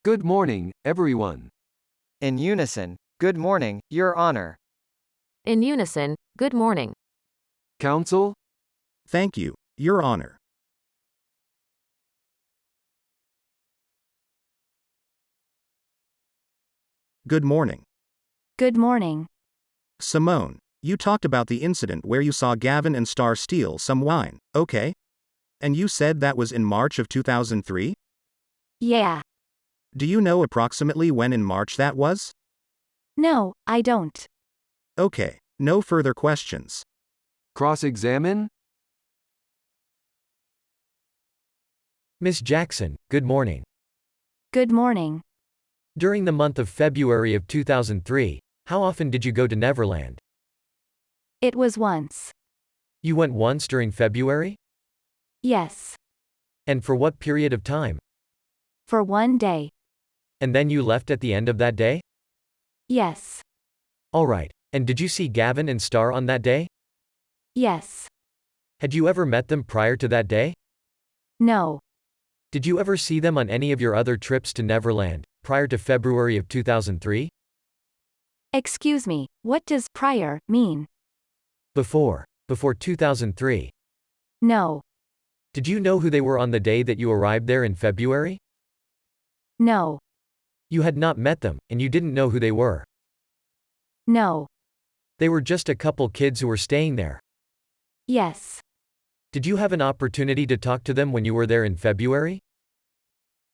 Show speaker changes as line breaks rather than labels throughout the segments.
Good morning, everyone.
In unison, good morning, Your Honor.
In unison, good morning.
Counsel?
Thank you, Your Honor. Good morning.
Good morning.
Simone, you talked about the incident where you saw Gavin and Star steal some wine, okay? And you said that was in March of 2003?
Yeah.
Do you know approximately when in March that was?
No, I don't.
Okay, no further questions.
Cross-examine?
Miss Jackson, good morning.
Good morning.
During the month of February of 2003, how often did you go to Neverland?
It was once.
You went once during February?
Yes.
And for what period of time?
For one day.
And then you left at the end of that day?
Yes.
Alright, and did you see Gavin and Star on that day?
Yes.
Had you ever met them prior to that day?
No.
Did you ever see them on any of your other trips to Neverland, prior to February of 2003?
Excuse me, what does prior mean?
Before 2003.
No.
Did you know who they were on the day that you arrived there in February?
No.
You had not met them, and you didn't know who they were.
No.
They were just a couple kids who were staying there.
Yes.
Did you have an opportunity to talk to them when you were there in February?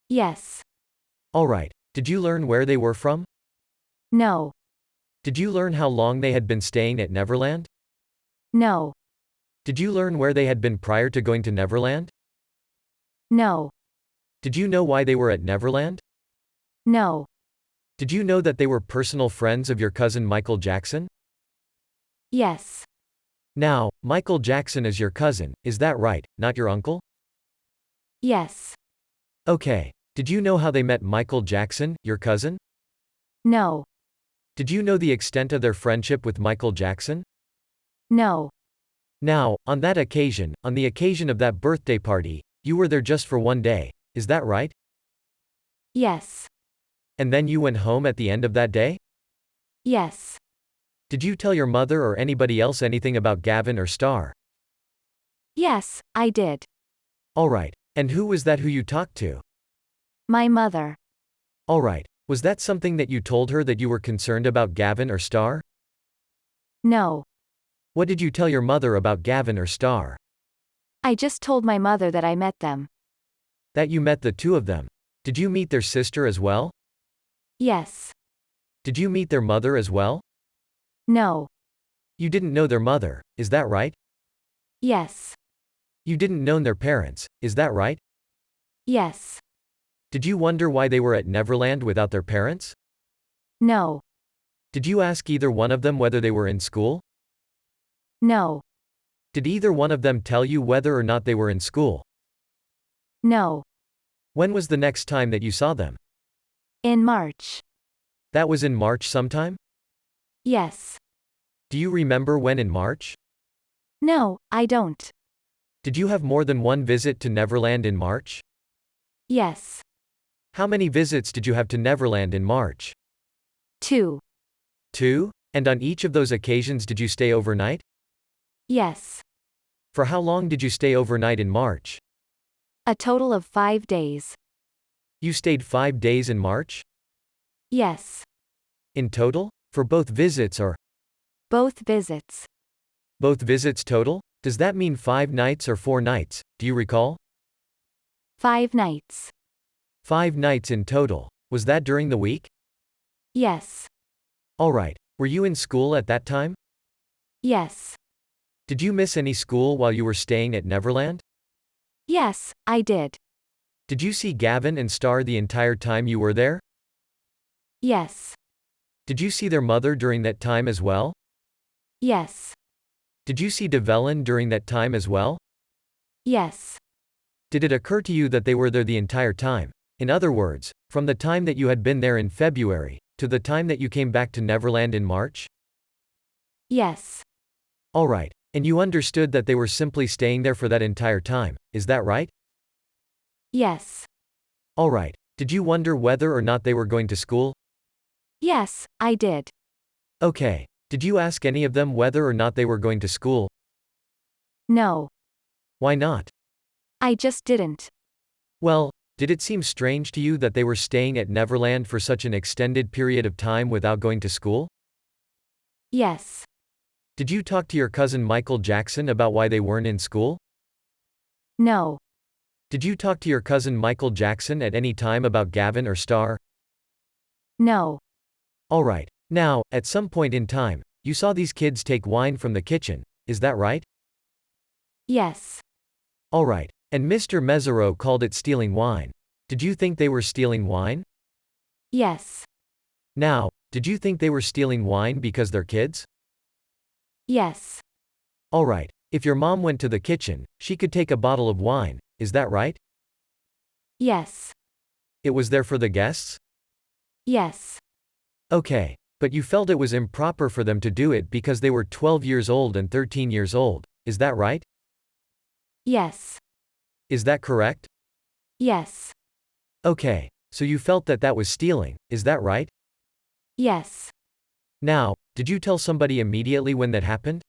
Yes.
Alright, did you learn where they were from?
No.
Did you learn how long they had been staying at Neverland?
No.
Did you learn where they had been prior to going to Neverland?
No.
Did you know why they were at Neverland?
No.
Did you know that they were personal friends of your cousin Michael Jackson?
Yes.
Now, Michael Jackson is your cousin, is that right, not your uncle?
Yes.
Okay. Did you know how they met Michael Jackson, your cousin?
No.
Did you know the extent of their friendship with Michael Jackson?
No.
Now, on that occasion, on the occasion of that birthday party, you were there just for one day, is that right?
Yes.
And then you went home at the end of that day?
Yes.
Did you tell your mother or anybody else anything about Gavin or Star?
Yes, I did.
Alright, and who was that who you talked to?
My mother.
Alright, was that something that you told her that you were concerned about Gavin or Star?
No.
What did you tell your mother about Gavin or Star?
I just told my mother that I met them.
That you met the two of them. Did you meet their sister as well?
Yes.
Did you meet their mother as well?
No.
You didn't know their mother, is that right?
Yes.
You didn't know their parents, is that right?
Yes.
Did you wonder why they were at Neverland without their parents?
No.
Did you ask either one of them whether they were in school?
No.
Did either one of them tell you whether or not they were in school?
No.
When was the next time that you saw them?
In March.
That was in March sometime?
Yes.
Do you remember when in March?
No, I don't.
Did you have more than one visit to Neverland in March?
Yes.
How many visits did you have to Neverland in March?
2.
2? And on each of those occasions did you stay overnight?
Yes.
For how long did you stay overnight in March?
A total of 5 days.
You stayed 5 days in March?
Yes.
In total? For both visits or?
Both visits.
Both visits total? Does that mean 5 nights or 4 nights? Do you recall?
5 nights.
5 nights in total. Was that during the week?
Yes.
Alright. Were you in school at that time?
Yes.
Did you miss any school while you were staying at Neverland?
Yes, I did.
Did you see Gavin and Star the entire time you were there?
Yes.
Did you see their mother during that time as well?
Yes.
Did you see Devellin during that time as well?
Yes.
Did it occur to you that they were there the entire time? In other words, from the time that you had been there in February, to the time that you came back to Neverland in March?
Yes.
Alright, and you understood that they were simply staying there for that entire time, is that right?
Yes.
Alright, Did you wonder whether or not they were going to school?
Yes, I did.
Okay. Did you ask any of them whether or not they were going to school?
No.
Why not?
I just didn't.
Well, did it seem strange to you that they were staying at Neverland for such an extended period of time without going to school?
Yes.
Did you talk to your cousin Michael Jackson about why they weren't in school?
No.
Did you talk to your cousin Michael Jackson at any time about Gavin or Star?
No.
Alright. Now, at some point in time, you saw these kids take wine from the kitchen, is that right?
Yes.
Alright. And Mr. Mesereau called it stealing wine. Did you think they were stealing wine?
Yes.
Now, did you think they were stealing wine because they're kids?
Yes.
Alright. If your mom went to the kitchen, she could take a bottle of wine, is that right?
Yes.
It was there for the guests?
Yes.
Okay. But you felt it was improper for them to do it because they were 12 years old and 13 years old, is that right?
Yes.
Is that correct?
Yes.
Okay. So you felt that that was stealing, is that right?
Yes.
Now, did you tell somebody immediately when that happened?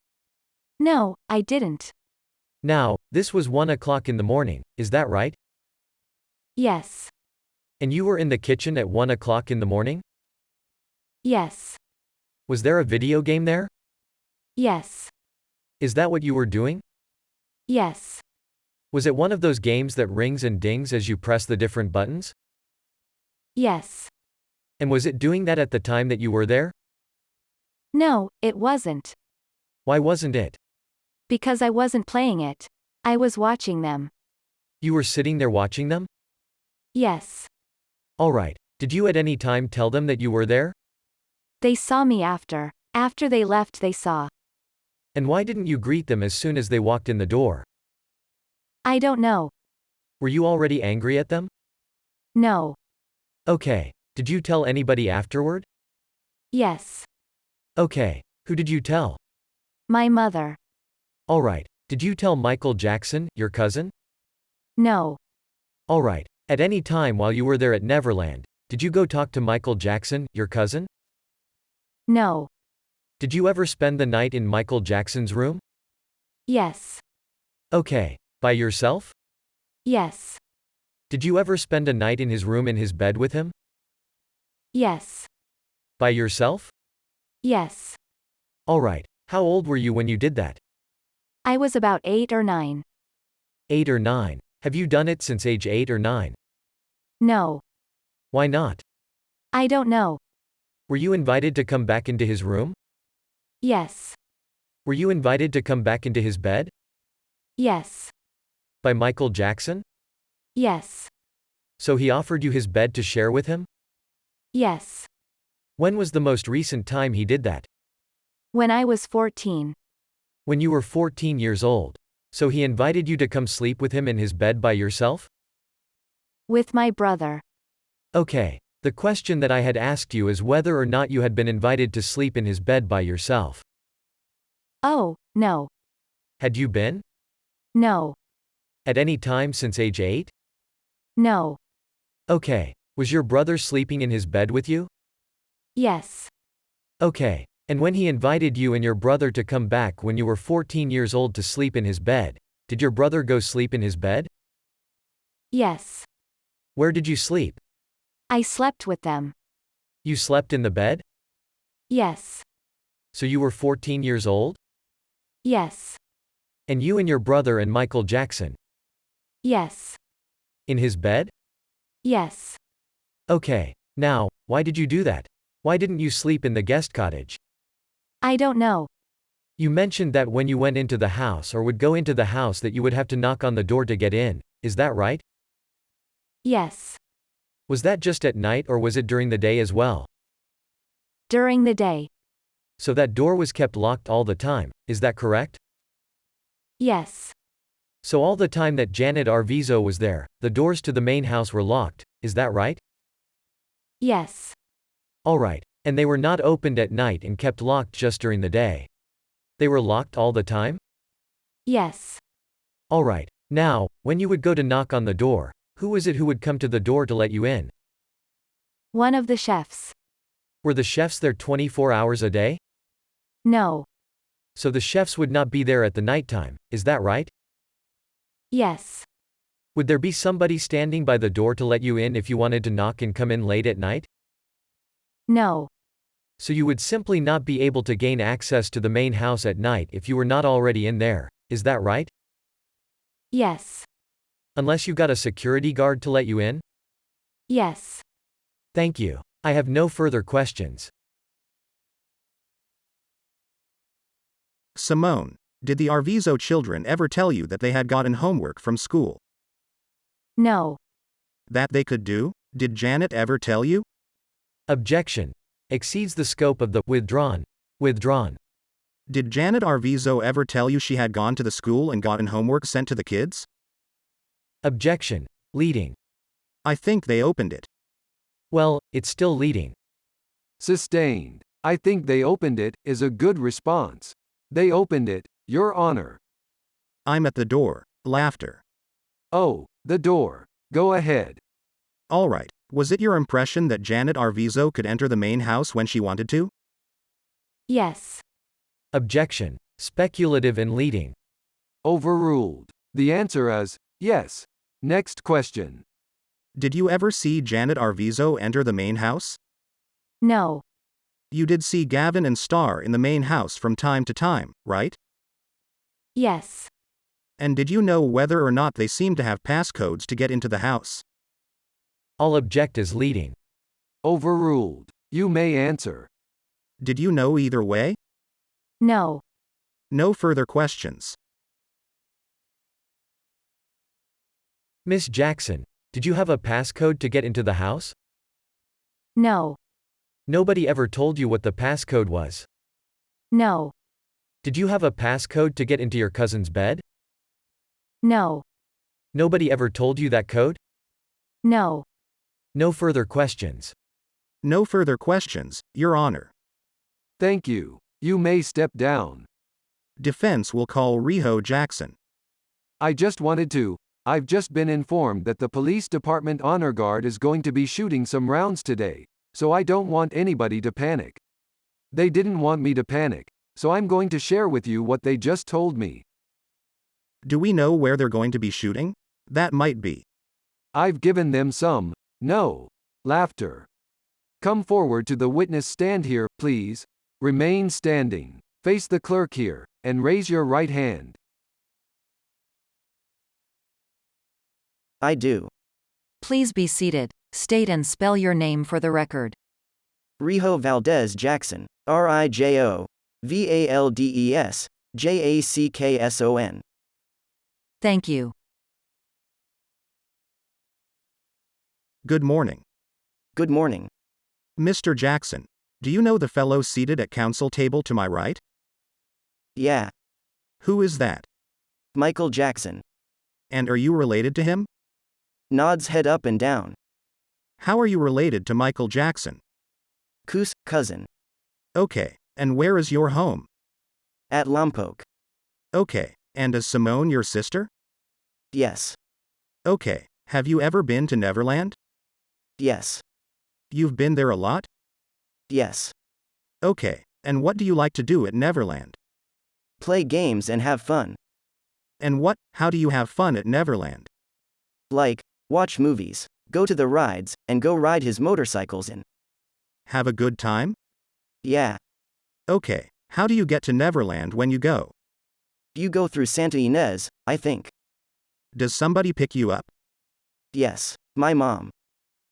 No, I didn't.
Now, this was 1 o'clock in the morning, is that right?
Yes.
And you were in the kitchen at 1 o'clock in the morning?
Yes.
Was there a video game there?
Yes.
Is that what you were doing?
Yes.
Was it one of those games that rings and dings as you press the different buttons?
Yes.
And was it doing that at the time that you were there?
No, it wasn't.
Why wasn't it?
Because I wasn't playing it. I was watching them.
You were sitting there watching them?
Yes.
Alright. Did you at any time tell them that you were there?
They saw me after. After they left, they saw.
And why didn't you greet them as soon as they walked in the door?
I don't know.
Were you already angry at them?
No.
Okay. Did you tell anybody afterward?
Yes.
Okay. Who did you tell?
My mother.
Alright. Did you tell Michael Jackson, your cousin?
No.
Alright. At any time while you were there at Neverland, did you go talk to Michael Jackson, your cousin?
No.
Did you ever spend the night in Michael Jackson's room?
Yes.
Okay. By yourself?
Yes.
Did you ever spend a night in his room in his bed with him?
Yes.
By yourself?
Yes.
Alright. How old were you when you did that?
I was about 8 or 9.
8 or 9. Have you done it since age 8 or 9?
No.
Why not?
I don't know.
Were you invited to come back into his room?
Yes.
Were you invited to come back into his bed?
Yes.
By Michael Jackson?
Yes.
So he offered you his bed to share with him?
Yes.
When was the most recent time he did that?
When I was 14.
When you were 14 years old. So he invited you to come sleep with him in his bed by yourself?
With my brother.
Okay. The question that I had asked you is whether or not you had been invited to sleep in his bed by yourself.
Oh, no.
Had you been?
No.
At any time since age 8?
No.
Okay. Was your brother sleeping in his bed with you?
Yes.
Okay. And when he invited you and your brother to come back when you were 14 years old to sleep in his bed, did your brother go sleep in his bed?
Yes.
Where did you sleep?
I slept with them.
You slept in the bed?
Yes.
So you were 14 years old?
Yes.
And you and your brother and Michael Jackson?
Yes.
In his bed?
Yes.
Okay. Now, why did you do that? Why didn't you sleep in the guest cottage?
I don't know.
You mentioned that when you went into the house or would go into the house that you would have to knock on the door to get in, is that right?
Yes.
Was that just at night or was it during the day as well?
During the day.
So that door was kept locked all the time, is that correct?
Yes.
So all the time that Janet Arvizo was there, the doors to the main house were locked, is that right?
Yes.
Alright. And they were not opened at night and kept locked just during the day. They were locked all the time?
Yes.
Alright. Now, when you would go to knock on the door, who was it who would come to the door to let you in?
One of the chefs.
Were the chefs there 24 hours a day?
No.
So the chefs would not be there at the nighttime, is that right?
Yes.
Would there be somebody standing by the door to let you in if you wanted to knock and come in late at night?
No.
So you would simply not be able to gain access to the main house at night if you were not already in there, is that right?
Yes.
Unless you got a security guard to let you in?
Yes.
Thank you. I have no further questions.
Simone, did the Arvizo children ever tell you that they had gotten homework from school?
No.
That they could do? Did Janet ever tell you?
Objection. Exceeds the scope of the withdrawn. Withdrawn.
Did Janet Arvizo ever tell you she had gone to the school and gotten homework sent to the kids?
Objection. Leading.
I think they opened it.
Well, it's still leading.
Sustained. I think they opened it, is a good response. They opened it, Your Honor.
I'm at the door. Laughter.
Oh, the door. Go ahead.
All right. Was it your impression that Janet Arvizo could enter the main house when she wanted to?
Yes.
Objection. Speculative and leading.
Overruled. The answer is yes. Next question.
Did you ever see Janet Arvizo enter the main house?
No.
You did see Gavin and Star in the main house from time to time, right?
Yes.
And did you know whether or not they seemed to have passcodes to get into the house?
I'll object as leading.
Overruled. You may answer.
Did you know either way?
No.
No further questions.
Miss Jackson, did you have a passcode to get into the house?
No.
Nobody ever told you what the passcode was.
No.
Did you have a passcode to get into your cousin's bed?
No.
Nobody ever told you that code?
No.
No further questions.
No further questions, Your Honor.
Thank you. You may step down.
Defense will call Rijo Jackson.
I've just been informed that the police department honor guard is going to be shooting some rounds today, so I don't want anybody to panic. They didn't want me to panic, so I'm going to share with you what they just told me.
Do we know where they're going to be shooting? That might be.
I've given them some, laughter. Come forward to the witness stand here, please. Remain standing. Face the clerk here, and raise your right hand.
I do.
Please be seated. State and spell your name for the record.
Rijo Valdez Jackson. Rijo. Valdes. Jackson.
Thank you.
Good morning.
Good morning.
Mr. Jackson, do you know the fellow seated at counsel table to my right?
Yeah.
Who is that?
Michael Jackson.
And are you related to him?
Nods head up and down.
How are you related to Michael Jackson?
Cousin.
Okay, and where is your home?
At Lompoc.
Okay, and is Simone your sister?
Yes.
Okay, have you ever been to Neverland?
Yes.
You've been there a lot?
Yes.
Okay, and what do you like to do at Neverland?
Play games and have fun.
And how do you have fun at Neverland?
Like, watch movies, go to the rides, and go ride his motorcycles in.
Have a good time?
Yeah.
Okay, how do you get to Neverland when you go?
You go through Santa Ynez, I think.
Does somebody pick you up?
Yes. My mom.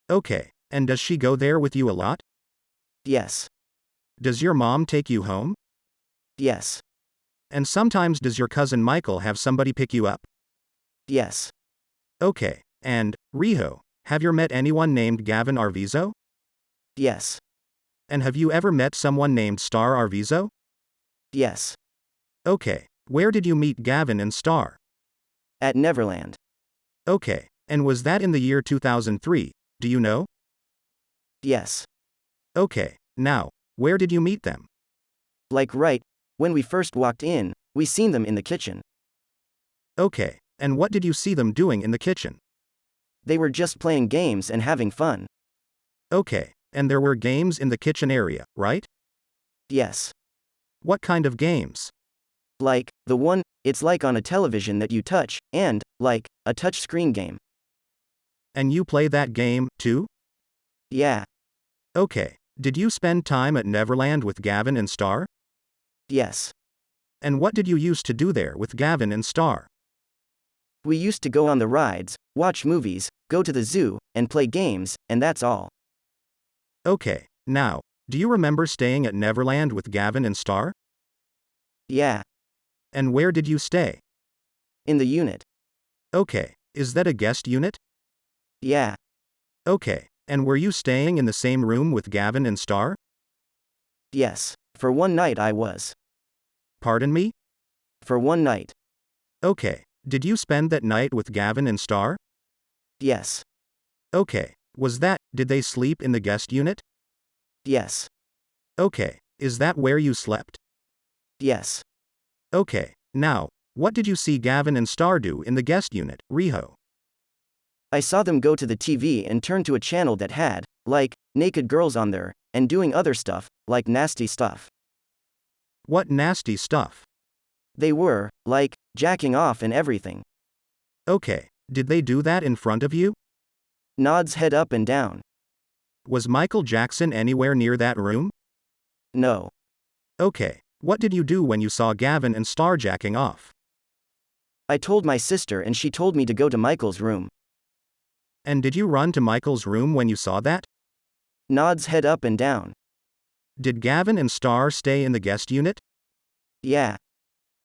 Okay, and does she go there with you a lot?
Yes.
Does your mom take you home?
Yes.
And sometimes does your cousin Michael have somebody pick you up?
Yes.
Okay, and, Rijo, have you met anyone named Gavin Arvizo?
Yes.
And have you ever met someone named Star Arvizo?
Yes.
Okay, where did you meet Gavin and Star?
At Neverland.
Okay, and was that in the year 2003, do you know?
Yes.
Okay, now, where did you meet them?
Like right, when we first walked in, we seen them in the kitchen.
Okay, and what did you see them doing in the kitchen?
They were just playing games and having fun.
Okay. And there were games in the kitchen area, right?
Yes.
What kind of games?
Like, the one, it's like on a television that you touch, and, like, a touch screen game.
And you play that game, too?
Yeah.
Okay. Did you spend time at Neverland with Gavin and Star?
Yes.
And what did you used to do there with Gavin and Star?
We used to go on the rides, watch movies, go to the zoo, and play games, and that's all.
Okay. Now, do you remember staying at Neverland with Gavin and Star?
Yeah.
And where did you stay?
In the unit.
Okay. Is that a guest unit?
Yeah.
Okay. And were you staying in the same room with Gavin and Star?
Yes. For one night I was.
Pardon me?
For one night.
Okay. Did you spend that night with Gavin and Star?
Yes.
Okay. Did they sleep in the guest unit?
Yes.
Okay. Is that where you slept?
Yes.
Okay. Now, what did you see Gavin and Star do in the guest unit, Rijo?
I saw them go to the TV and turn to a channel that had, like, naked girls on there, and doing other stuff, like nasty stuff.
What nasty stuff?
They were, like, jacking off and everything.
Okay. Did they do that in front of you?
Nods head up and down.
Was Michael Jackson anywhere near that room?
No.
Okay. What did you do when you saw Gavin and Star jacking off?
I told my sister and she told me to go to Michael's room.
And did you run to Michael's room when you saw that?
Nods head up and down.
Did Gavin and Star stay in the guest unit?
Yeah.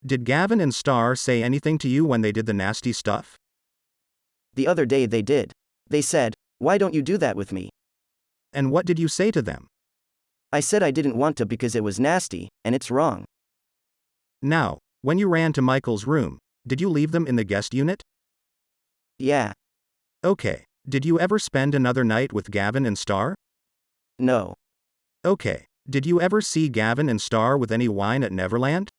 Did Gavin and Star say anything to you when they did the nasty stuff?
The other day they did. They said, "Why don't you do that with me?"
And what did you say to them?
I said I didn't want to because it was nasty, and it's wrong.
Now, when you ran to Michael's room, did you leave them in the guest unit?
Yeah.
Okay. Did you ever spend another night with Gavin and Star?
No.
Okay. Did you ever see Gavin and Star with any wine at Neverland?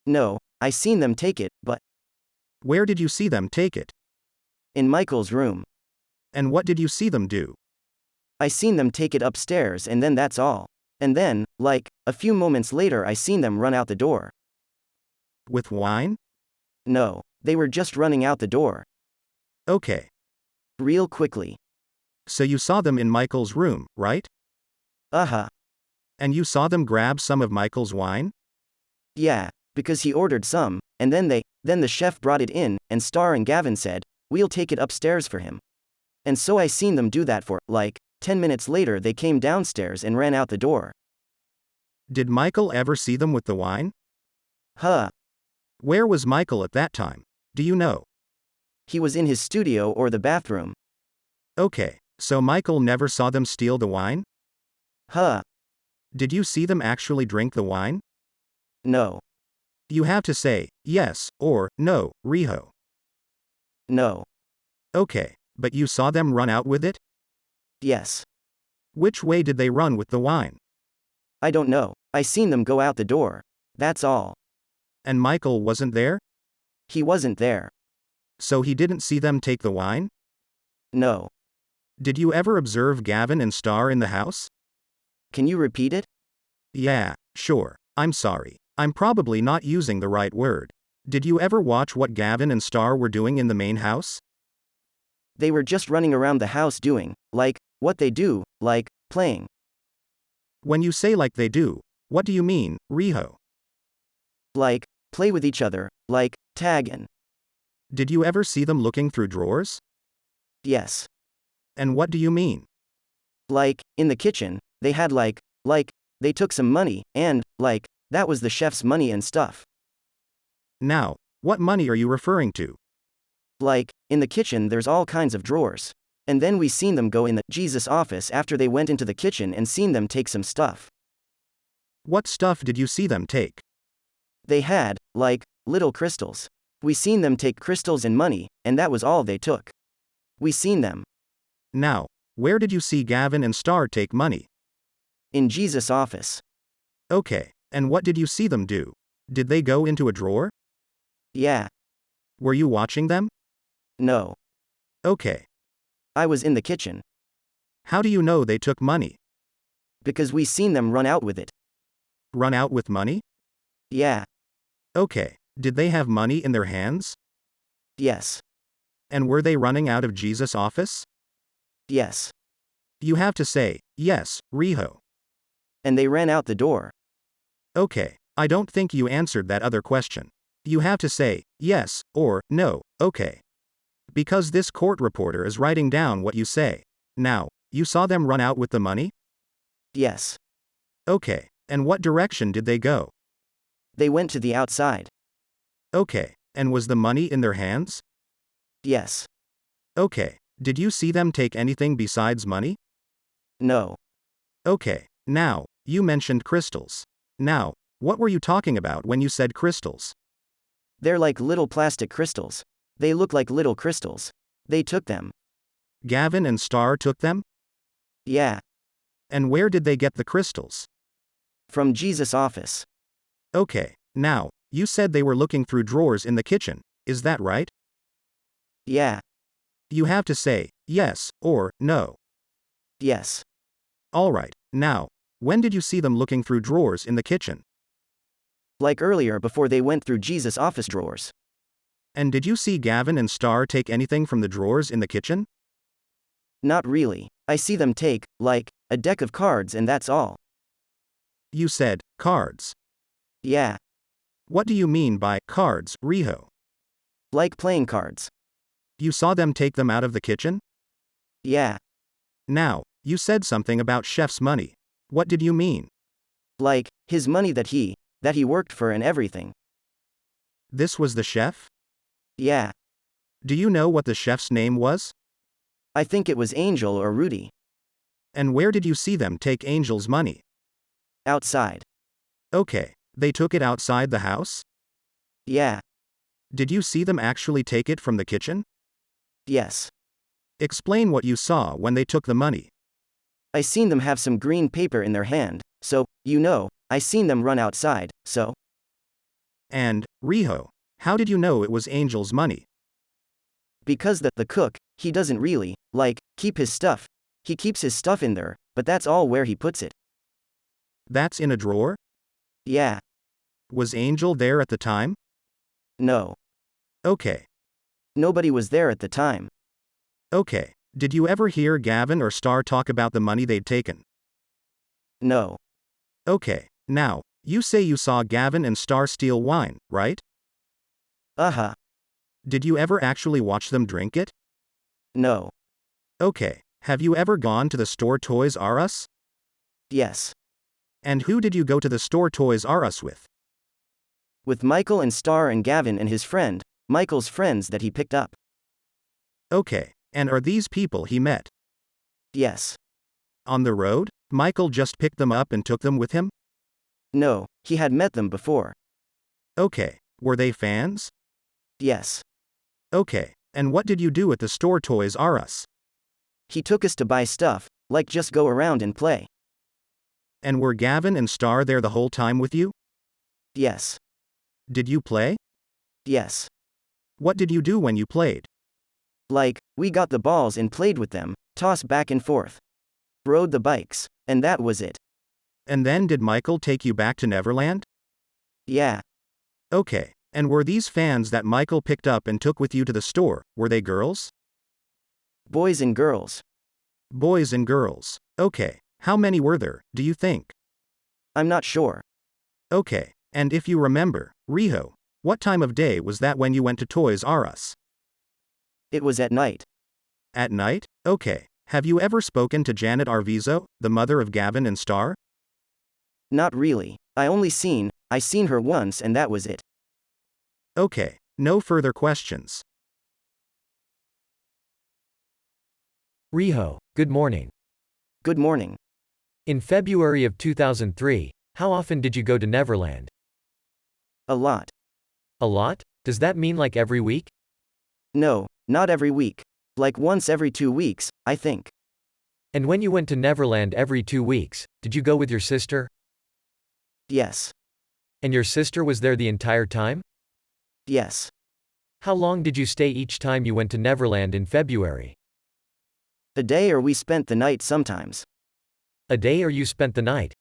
No, I seen them take it, but
Where did you see them take it?
in Michael's room.
And what did you see them do?
I seen them take it upstairs and then that's all. And then, like, a few moments later I seen them run out the door.
With wine?
No, they were just running out the door.
Okay.
Real quickly.
So you saw them in Michael's room, right?
Uh-huh.
And you saw them grab some of Michael's wine?
Yeah, because he ordered some, and then the chef brought it in, and Star and Gavin said, "We'll take it upstairs for him." And so I seen them do that for, like, 10 minutes later they came downstairs and ran out the door.
Did Michael ever see them with the wine?
Huh.
Where was Michael at that time? Do you know?
He was in his studio or the bathroom.
Okay, so Michael never saw them steal the wine?
Huh.
Did you see them actually drink the wine?
No.
You have to say, yes, or, no, Rijo.
No.
Okay, but you saw them run out with it?
Yes.
Which way did they run with the wine?
I don't know. I seen them go out the door. That's all.
And Michael wasn't there?
He wasn't there.
So he didn't see them take the wine?
No.
Did you ever observe Gavin and Star in the house?
Can you repeat it?
Yeah, sure. I'm sorry. I'm probably not using the right word. Did you ever watch what Gavin and Star were doing in the main house?
They were just running around the house doing, like, what they do, like, playing.
When you say like they do, what do you mean, Rijo?
Like, play with each other, like, tag and.
Did you ever see them looking through drawers?
Yes.
And what do you mean?
Like, in the kitchen, they had like, they took some money, and, like, that was the chef's money and stuff.
Now, what money are you referring to?
Like, in the kitchen there's all kinds of drawers. And then we seen them go in the Jesus office after they went into the kitchen and seen them take some stuff.
What stuff did you see them take?
They had, like, little crystals. We seen them take crystals and money, and that was all they took. We seen them.
Now, where did you see Gavin and Star take money?
In Jesus' office.
Okay, and what did you see them do? Did they go into a drawer?
Yeah.
Were you watching them?
No.
Okay.
I was in the kitchen.
How do you know they took money?
Because we seen them run out with it.
Run out with money?
Yeah.
Okay. Did they have money in their hands?
Yes.
And were they running out of Jesus' office?
Yes.
You have to say, yes, Rijo.
And they ran out the door.
Okay. I don't think you answered that other question. You have to say, yes, or, no, okay. Because this court reporter is writing down what you say. Now, you saw them run out with the money?
Yes.
Okay. And what direction did they go?
They went to the outside.
Okay. And was the money in their hands?
Yes.
Okay. Did you see them take anything besides money?
No.
Okay. Now, you mentioned crystals. Now, what were you talking about when you said crystals?
They're like little plastic crystals. They look like little crystals. They took them.
Gavin and Star took them?
Yeah.
And where did they get the crystals?
From Jesus' office.
Okay. Now, you said they were looking through drawers in the kitchen. Is that right?
Yeah.
You have to say, yes, or, no.
Yes.
Alright. Now, when did you see them looking through drawers in the kitchen?
Like earlier before they went through Jesus' office drawers.
And did you see Gavin and Star take anything from the drawers in the kitchen?
Not really. I see them take, like, a deck of cards and that's all.
You said, cards.
Yeah.
What do you mean by cards, Rijo?
Like playing cards.
You saw them take them out of the kitchen?
Yeah.
Now, you said something about chef's money. What did you mean?
Like, his money that he worked for and everything.
This was the chef?
Yeah.
Do you know what the chef's name was?
I think it was Angel or Rudy.
And where did you see them take Angel's money?
Outside.
Okay, they took it outside the house?
Yeah.
Did you see them actually take it from the kitchen?
Yes.
Explain what you saw when they took the money.
I seen them have some green paper in their hand, so, I seen them run outside, so.
And, Rijo, how did you know it was Angel's money?
Because the cook, he doesn't really, keep his stuff. He keeps his stuff in there, but that's all where he puts it.
That's in a drawer?
Yeah.
Was Angel there at the time?
No.
Okay.
Nobody was there at the time.
Okay. Did you ever hear Gavin or Star talk about the money they'd taken?
No.
Okay. Now, you say you saw Gavin and Star steal wine, right?
Uh-huh.
Did you ever actually watch them drink it?
No.
Okay. Have you ever gone to the store Toys R Us?
Yes.
And who did you go to the store Toys R Us with?
With Michael and Star and Gavin and his friend, Michael's friends that he picked up.
Okay. And are these people he met?
Yes.
On the road? Michael just picked them up and took them with him?
No, he had met them before.
Okay. Were they fans?
Yes.
Okay. And what did you do at the store Toys R Us?
He took us to buy stuff, like just go around and play.
And were Gavin and Star there the whole time with you?
Yes.
Did you play?
Yes.
What did you do when you played?
Like, we got the balls and played with them, tossed back and forth. Rode the bikes. And that was it.
And then did Michael take you back to Neverland?
Yeah.
Okay. And were these fans that Michael picked up and took with you to the store, were they girls?
Boys and girls.
Boys and girls. Okay. How many were there, do you think?
I'm not sure.
Okay. And if you remember, Rijo, what time of day was that when you went to Toys R Us?
It was at night.
At night? Okay. Have you ever spoken to Janet Arvizo, the mother of Gavin and Star?
Not really. I seen her once and that was it.
Okay. No further questions.
Rijo, good morning.
Good morning.
In February of 2003, how often did you go to Neverland?
A lot.
A lot? Does that mean like every week?
No, not every week. Like once every 2 weeks, I think.
And when you went to Neverland every 2 weeks, did you go with your sister?
Yes.
And your sister was there the entire time?
Yes.
How long did you stay each time you went to Neverland in February?
A day or we spent the night sometimes.
A day or you spent the night?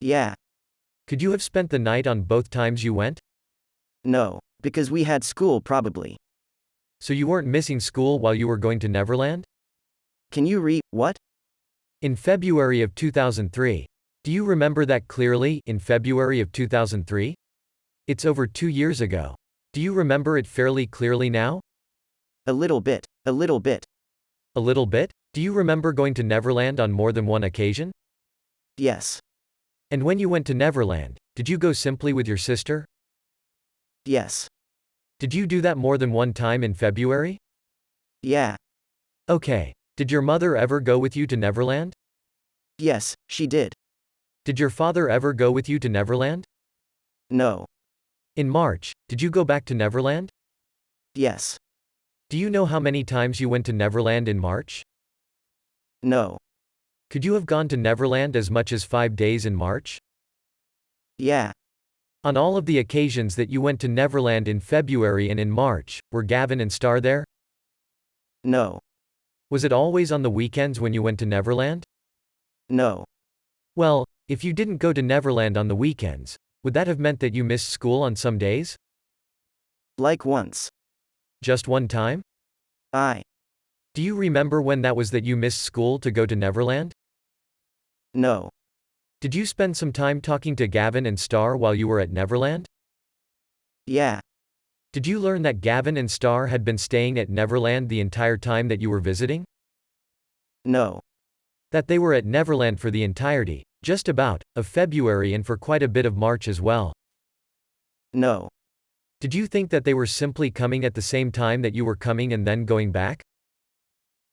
Yeah.
Could you have spent the night on both times you went?
No. Because we had school probably.
So you weren't missing school while you were going to Neverland?
Can you what?
In February of 2003. Do you remember that clearly, in February of 2003? It's over 2 years ago. Do you remember it fairly clearly now?
A little bit. A little bit.
A little bit? Do you remember going to Neverland on more than one occasion?
Yes.
And when you went to Neverland, did you go simply with your sister?
Yes.
Did you do that more than one time in February?
Yeah.
Okay. Did your mother ever go with you to Neverland?
Yes, she did.
Did your father ever go with you to Neverland?
No.
In March, did you go back to Neverland?
Yes.
Do you know how many times you went to Neverland in March?
No.
Could you have gone to Neverland as much as 5 days in March?
Yeah.
On all of the occasions that you went to Neverland in February and in March, were Gavin and Star there?
No.
Was it always on the weekends when you went to Neverland?
No.
Well, if you didn't go to Neverland on the weekends, would that have meant that you missed school on some days?
Like once.
Just one time?
Do
you remember when that was that you missed school to go to Neverland?
No.
Did you spend some time talking to Gavin and Star while you were at Neverland?
Yeah.
Did you learn that Gavin and Star had been staying at Neverland the entire time that you were visiting?
No.
That they were at Neverland for the entirety, just about, of February and for quite a bit of March as well?
No.
Did you think that they were simply coming at the same time that you were coming and then going back?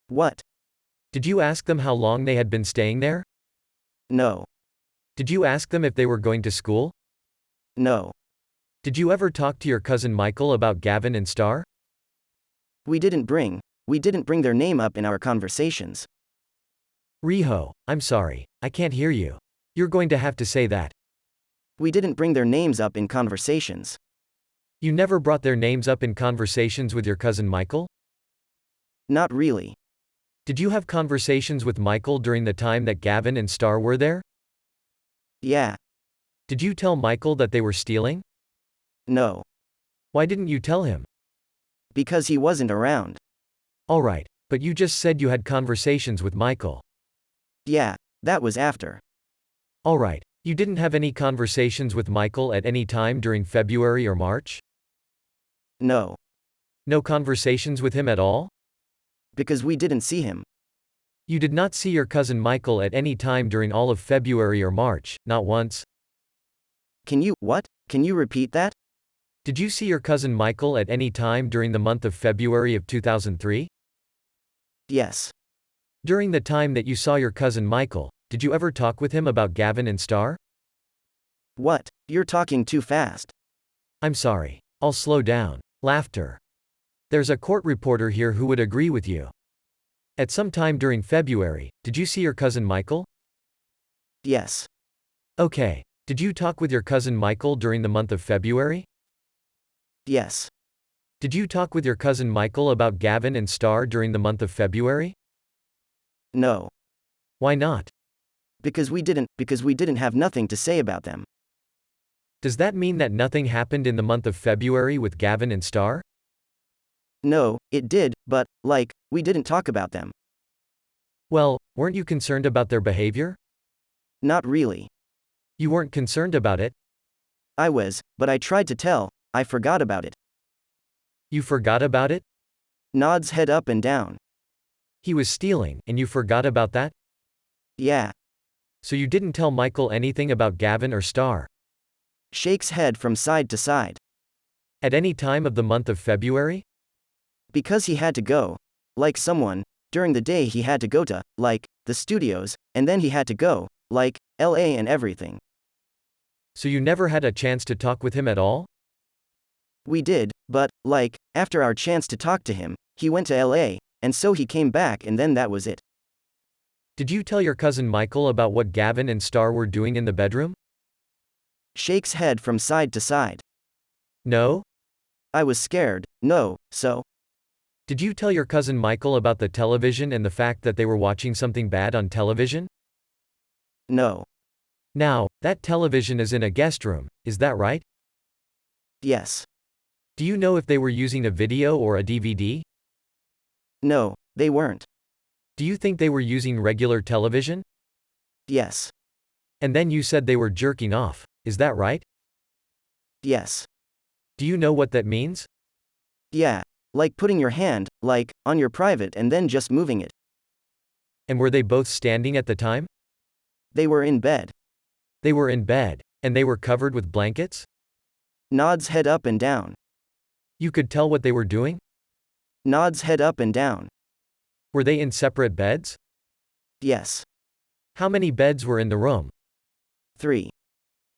What?
Did you ask them how long they had been staying there?
No.
Did you ask them if they were going to school?
No.
Did you ever talk to your cousin Michael about Gavin and Star?
We didn't bring their name up in our conversations.
Rijo, I'm sorry, I can't hear you. You're going to have to say that.
We didn't bring their names up in conversations.
You never brought their names up in conversations with your cousin Michael?
Not really.
Did you have conversations with Michael during the time that Gavin and Star were there?
Yeah.
Did you tell Michael that they were stealing?
No.
Why didn't you tell him?
Because he wasn't around.
Alright, but you just said you had conversations with Michael.
Yeah, that was after.
Alright, you didn't have any conversations with Michael at any time during February or March?
No.
No conversations with him at all?
Because we didn't see him.
You did not see your cousin Michael at any time during all of February or March, not once?
Can you repeat that?
Did you see your cousin Michael at any time during the month of February of 2003?
Yes.
During the time that you saw your cousin Michael, did you ever talk with him about Gavin and Star?
What? You're talking too fast.
I'm sorry. I'll slow down. Laughter. There's a court reporter here who would agree with you. At some time during February, did you see your cousin Michael?
Yes.
Okay. Did you talk with your cousin Michael during the month of February?
Yes.
Did you talk with your cousin Michael about Gavin and Star during the month of February?
No.
Why not?
Because we didn't have nothing to say about them.
Does that mean that nothing happened in the month of February with Gavin and Star?
No, it did, but, we didn't talk about them.
Well, weren't you concerned about their behavior?
Not really.
You weren't concerned about it?
I was, but I tried to tell, I forgot about it.
You forgot about it?
Nods head up and down.
He was stealing, and you forgot about that?
Yeah.
So you didn't tell Michael anything about Gavin or Star?
Shakes head from side to side.
At any time of the month of February?
Because he had to go. During the day he had to go to, the studios, and then he had to go, LA and everything.
So you never had a chance to talk with him at all?
We did, but, after our chance to talk to him, he went to LA, and so he came back and then that was it.
Did you tell your cousin Michael about what Gavin and Star were doing in the bedroom?
Shakes head from side to side.
No?
I was scared, no, so.
Did you tell your cousin Michael about the television and the fact that they were watching something bad on television?
No.
Now, that television is in a guest room, is that right?
Yes.
Do you know if they were using a video or a DVD?
No, they weren't.
Do you think they were using regular television?
Yes.
And then you said they were jerking off, is that right?
Yes.
Do you know what that means?
Yeah. Like putting your hand, like, on your private and then just moving it.
And were they both standing at the time?
They were in bed.
They were in bed. And they were covered with blankets?
Nods head up and down.
You could tell what they were doing?
Nods head up and down.
Were they in separate beds?
Yes.
How many beds were in the room?
3.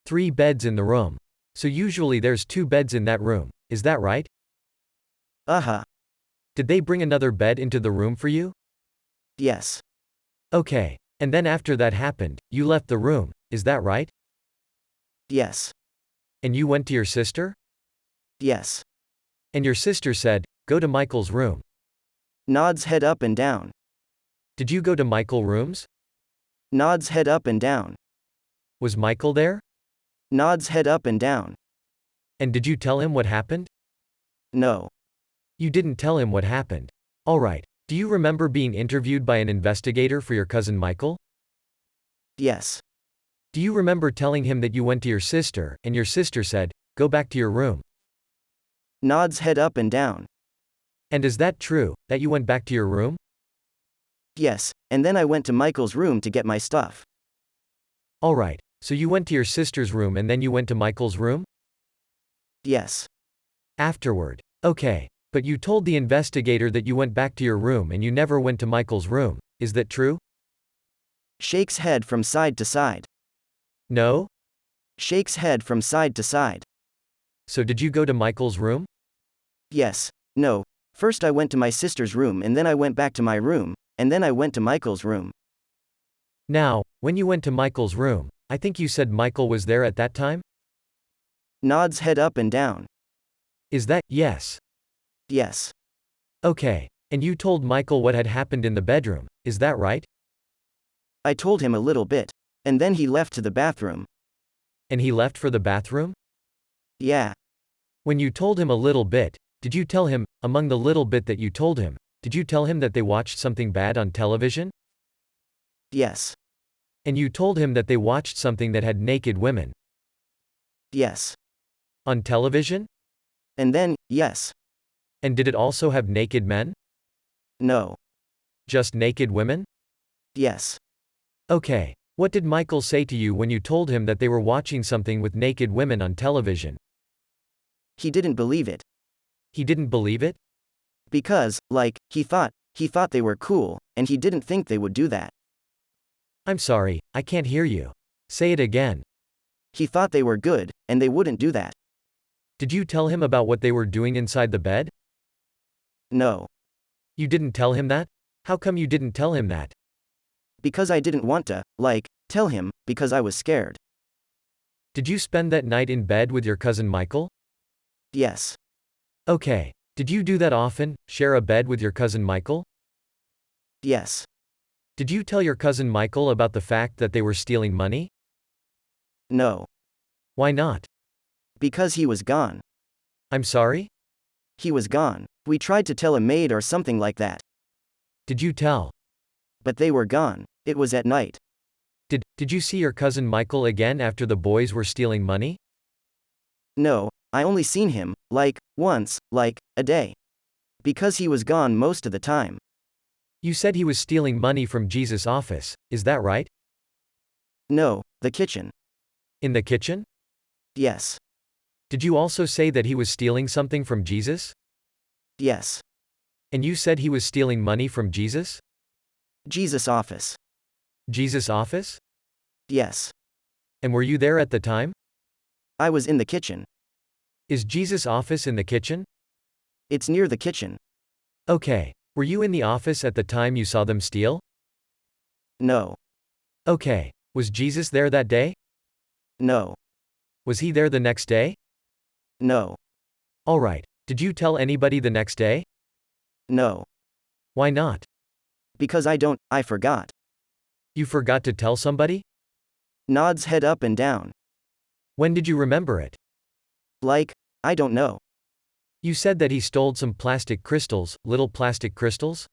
3 beds in the room. So usually there's 2 beds in that room, is that right?
Uh-huh.
Did they bring another bed into the room for you?
Yes.
Okay. And then after that happened, you left the room, is that right?
Yes.
And you went to your sister?
Yes.
And your sister said, go to Michael's room.
Nods head up and down.
Did you go to Michael's rooms?
Nods head up and down.
Was Michael there?
Nods head up and down.
And did you tell him what happened?
No.
You didn't tell him what happened. Alright. Do you remember being interviewed by an investigator for your cousin Michael?
Yes.
Do you remember telling him that you went to your sister, and your sister said, go back to your room?
Nods head up and down.
And is that true, that you went back to your room?
Yes, and then I went to Michael's room to get my stuff.
Alright, so you went to your sister's room and then you went to Michael's room?
Yes.
Afterward. Okay. But you told the investigator that you went back to your room and you never went to Michael's room, is that true?
Shakes head from side to side.
No?
Shakes head from side to side.
So did you go to Michael's room?
Yes. No. First I went to my sister's room and then I went back to my room, and then I went to Michael's room.
Now, when you went to Michael's room, I think you said Michael was there at that time?
Nods head up and down.
Is that, yes?
Yes.
Okay. And you told Michael what had happened in the bedroom, is that right?
I told him a little bit. And then he left to the bathroom.
And he left for the bathroom?
Yeah.
When you told him a little bit, did you tell him, among the little bit that you told him, did you tell him that they watched something bad on television?
Yes.
And you told him that they watched something that had naked women?
Yes.
On television?
And then, yes.
And did it also have naked men?
No.
Just naked women?
Yes.
Okay. What did Michael say to you when you told him that they were watching something with naked women on television?
He didn't believe it.
He didn't believe it?
Because, like, he thought they were cool, and he didn't think they would do that.
I'm sorry, I can't hear you. Say it again.
He thought they were good, and they wouldn't do that.
Did you tell him about what they were doing inside the bed?
No.
You didn't tell him that? How come you didn't tell him that?
Because I didn't want to, like, tell him, because I was scared.
Did you spend that night in bed with your cousin Michael?
Yes.
Okay. Did you do that often, share a bed with your cousin Michael?
Yes.
Did you tell your cousin Michael about the fact that they were stealing money?
No.
Why not?
Because he was gone.
I'm sorry?
He was gone. We tried to tell a maid or something like that.
Did you tell?
But they were gone. It was at night.
Did you see your cousin Michael again after the boys were stealing money?
No, I only seen him, like, once, like, a day. Because he was gone most of the time.
You said he was stealing money from Jesus' office, is that right?
No, the kitchen.
In the kitchen?
Yes.
Did you also say that he was stealing something from Jesus?
Yes.
And you said he was stealing money from Jesus?
Jesus' office.
Jesus' office?
Yes.
And were you there at the time?
I was in the kitchen.
Is Jesus' office in the kitchen?
It's near the kitchen.
Okay. Were you in the office at the time you saw them steal?
No.
Okay. Was Jesus there that day?
No.
Was he there the next day?
No.
Alright. Did you tell anybody the next day?
No.
Why not?
Because I forgot.
You forgot to tell somebody?
Nods head up and down.
When did you remember it?
Like, I don't know.
You said that he stole some plastic crystals, little plastic crystals?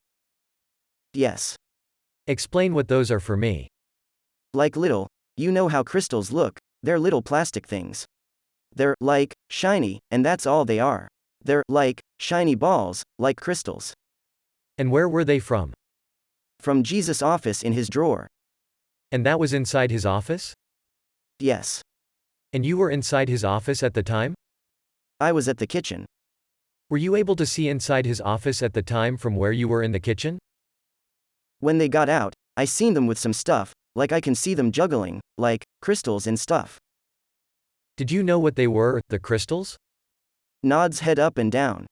Yes.
Explain what those are for me.
Like little, you know how crystals look, they're little plastic things. They're, like, shiny, and that's all they are. They're, like, shiny balls, like crystals.
And where were they from?
From Jesus' office in his drawer.
And that was inside his office?
Yes.
And you were inside his office at the time?
I was at the kitchen.
Were you able to see inside his office at the time from where you were in the kitchen?
When they got out, I seen them with some stuff, like I can see them juggling, like, crystals and stuff.
Did you know what they were, the crystals?
Nods head up and down.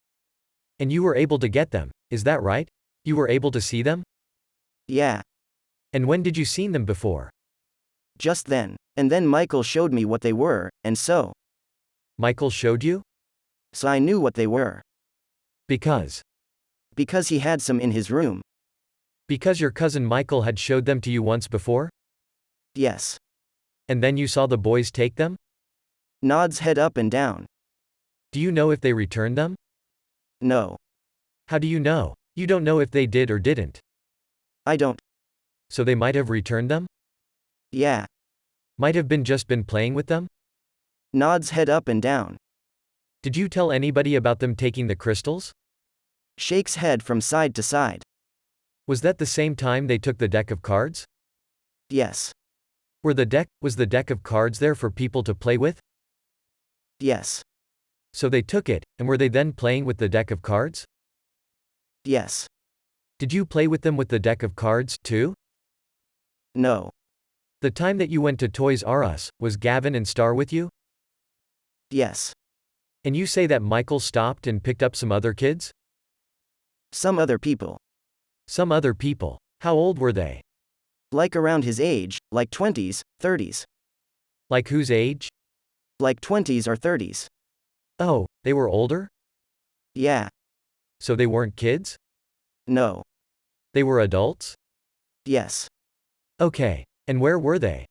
And you were able to get them, is that right? You were able to see them?
Yeah.
And when did you seen them before?
Just then. And then Michael showed me what they were, and so.
Michael showed you?
So I knew what they were.
Because
he had some in his room.
Because your cousin Michael had showed them to you once before?
Yes.
And then you saw the boys take them?
Nods head up and down.
Do you know if they returned them?
No.
How do you know? You don't know if they did or didn't.
I don't.
So they might have returned them?
Yeah.
Might have just been playing with them?
Nods head up and down.
Did you tell anybody about them taking the crystals?
Shakes head from side to side.
Was that the same time they took the deck of cards?
Yes.
Was the deck of cards there for people to play with?
Yes.
So they took it, and were they then playing with the deck of cards?
Yes.
Did you play with them with the deck of cards, too?
No.
The time that you went to Toys R Us, was Gavin and Star with you?
Yes.
And you say that Michael stopped and picked up some other kids?
Some other people.
Some other people. How old were they?
Like around his age, like 20s, 30s.
Like whose age?
Like 20s or 30s.
Oh, they were older?
Yeah.
So they weren't kids?
No.
They were adults?
Yes.
Okay. And where were they?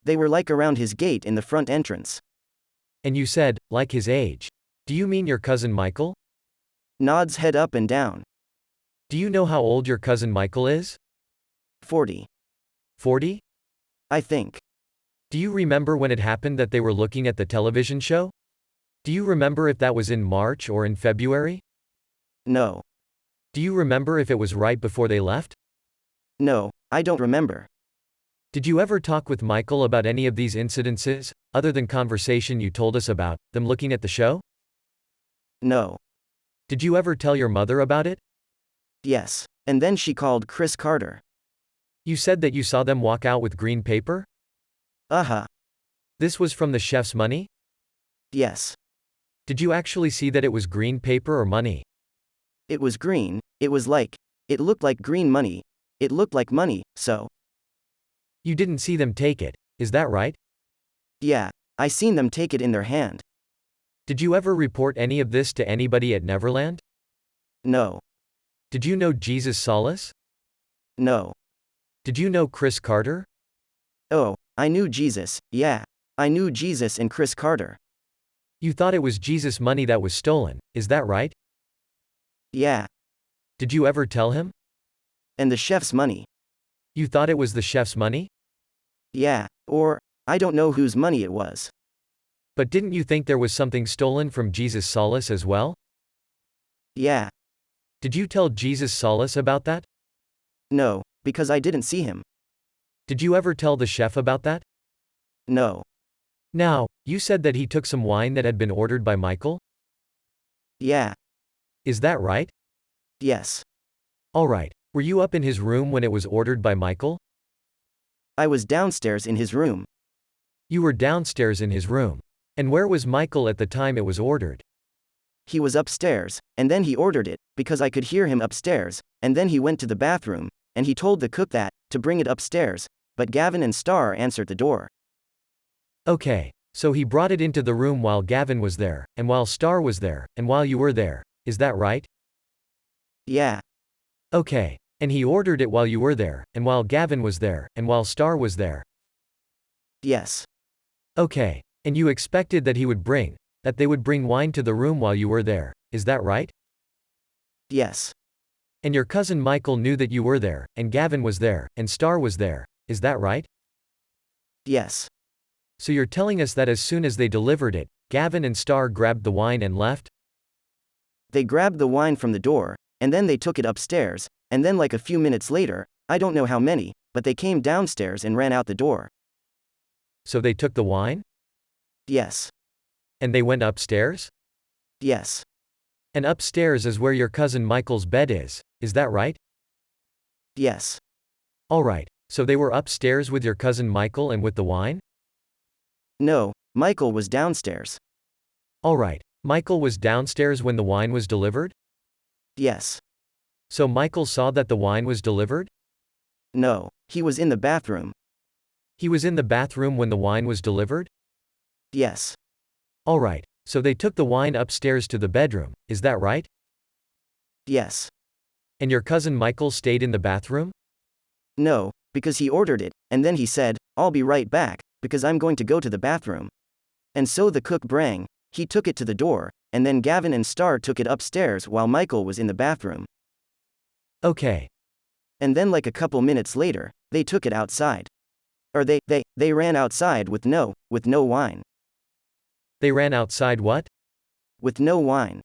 They were like around his gate in the front entrance.
And you said, like his age. Do you mean your cousin Michael?
Nods head up and down.
Do you know how old your cousin Michael is?
40.
40?
I think.
Do you remember when it happened that they were looking at the television show? Do you remember if that was in March or in February?
No.
Do you remember if it was right before they left?
No, I don't remember.
Did you ever talk with Michael about any of these incidences, other than conversation you told us about, them looking at the show?
No.
Did you ever tell your mother about it?
Yes. And then she called Chris Carter.
You said that you saw them walk out with green paper?
Uh-huh.
This was from the chef's money?
Yes.
Did you actually see that it was green paper or money?
It was green, it looked like green money. It looked like money, so.
You didn't see them take it, is that right?
Yeah, I seen them take it in their hand.
Did you ever report any of this to anybody at Neverland?
No.
Did you know Jesus Solis?
No.
Did you know Chris Carter?
Oh, I knew Jesus, yeah. I knew Jesus and Chris Carter.
You thought it was Jesus' money that was stolen, is that right?
Yeah.
Did you ever tell him?
And the chef's money.
You thought it was the chef's money?
Yeah, or, I don't know whose money it was.
But didn't you think there was something stolen from Jesus Solis as well?
Yeah.
Did you tell Jesus Solis about that?
No, because I didn't see him.
Did you ever tell the chef about that?
No.
Now, you said that he took some wine that had been ordered by Michael?
Yeah.
Is that right?
Yes.
Alright, were you up in his room when it was ordered by Michael?
I was downstairs in his room.
You were downstairs in his room. And where was Michael at the time it was ordered?
He was upstairs, and then he ordered it, because I could hear him upstairs, and then he went to the bathroom, and he told the cook to bring it upstairs, but Gavin and Star answered the door.
Okay, so he brought it into the room while Gavin was there, and while Star was there, and while you were there, is that right?
Yeah.
Okay. And he ordered it while you were there, and while Gavin was there, and while Star was there.
Yes.
Okay. And you expected that they would bring wine to the room while you were there, is that right?
Yes.
And your cousin Michael knew that you were there, and Gavin was there, and Star was there, is that right?
Yes.
So you're telling us that as soon as they delivered it, Gavin and Star grabbed the wine and left?
They grabbed the wine from the door, and then they took it upstairs, and then like a few minutes later, I don't know how many, but they came downstairs and ran out the door.
So they took the wine?
Yes.
And they went upstairs?
Yes.
And upstairs is where your cousin Michael's bed is that right?
Yes.
Alright, so they were upstairs with your cousin Michael and with the wine?
No, Michael was downstairs.
Alright, Michael was downstairs when the wine was delivered?
Yes.
So Michael saw that the wine was delivered?
No, he was in the bathroom.
He was in the bathroom when the wine was delivered?
Yes.
Alright, so they took the wine upstairs to the bedroom, is that right?
Yes.
And your cousin Michael stayed in the bathroom?
No, because he ordered it, and then he said, I'll be right back, because I'm going to go to the bathroom. And so the cook brang, he took it to the door, and then Gavin and Star took it upstairs while Michael was in the bathroom.
Okay.
And then like a couple minutes later, they took it outside. Or they ran outside with no wine.
They ran outside what?
With no wine.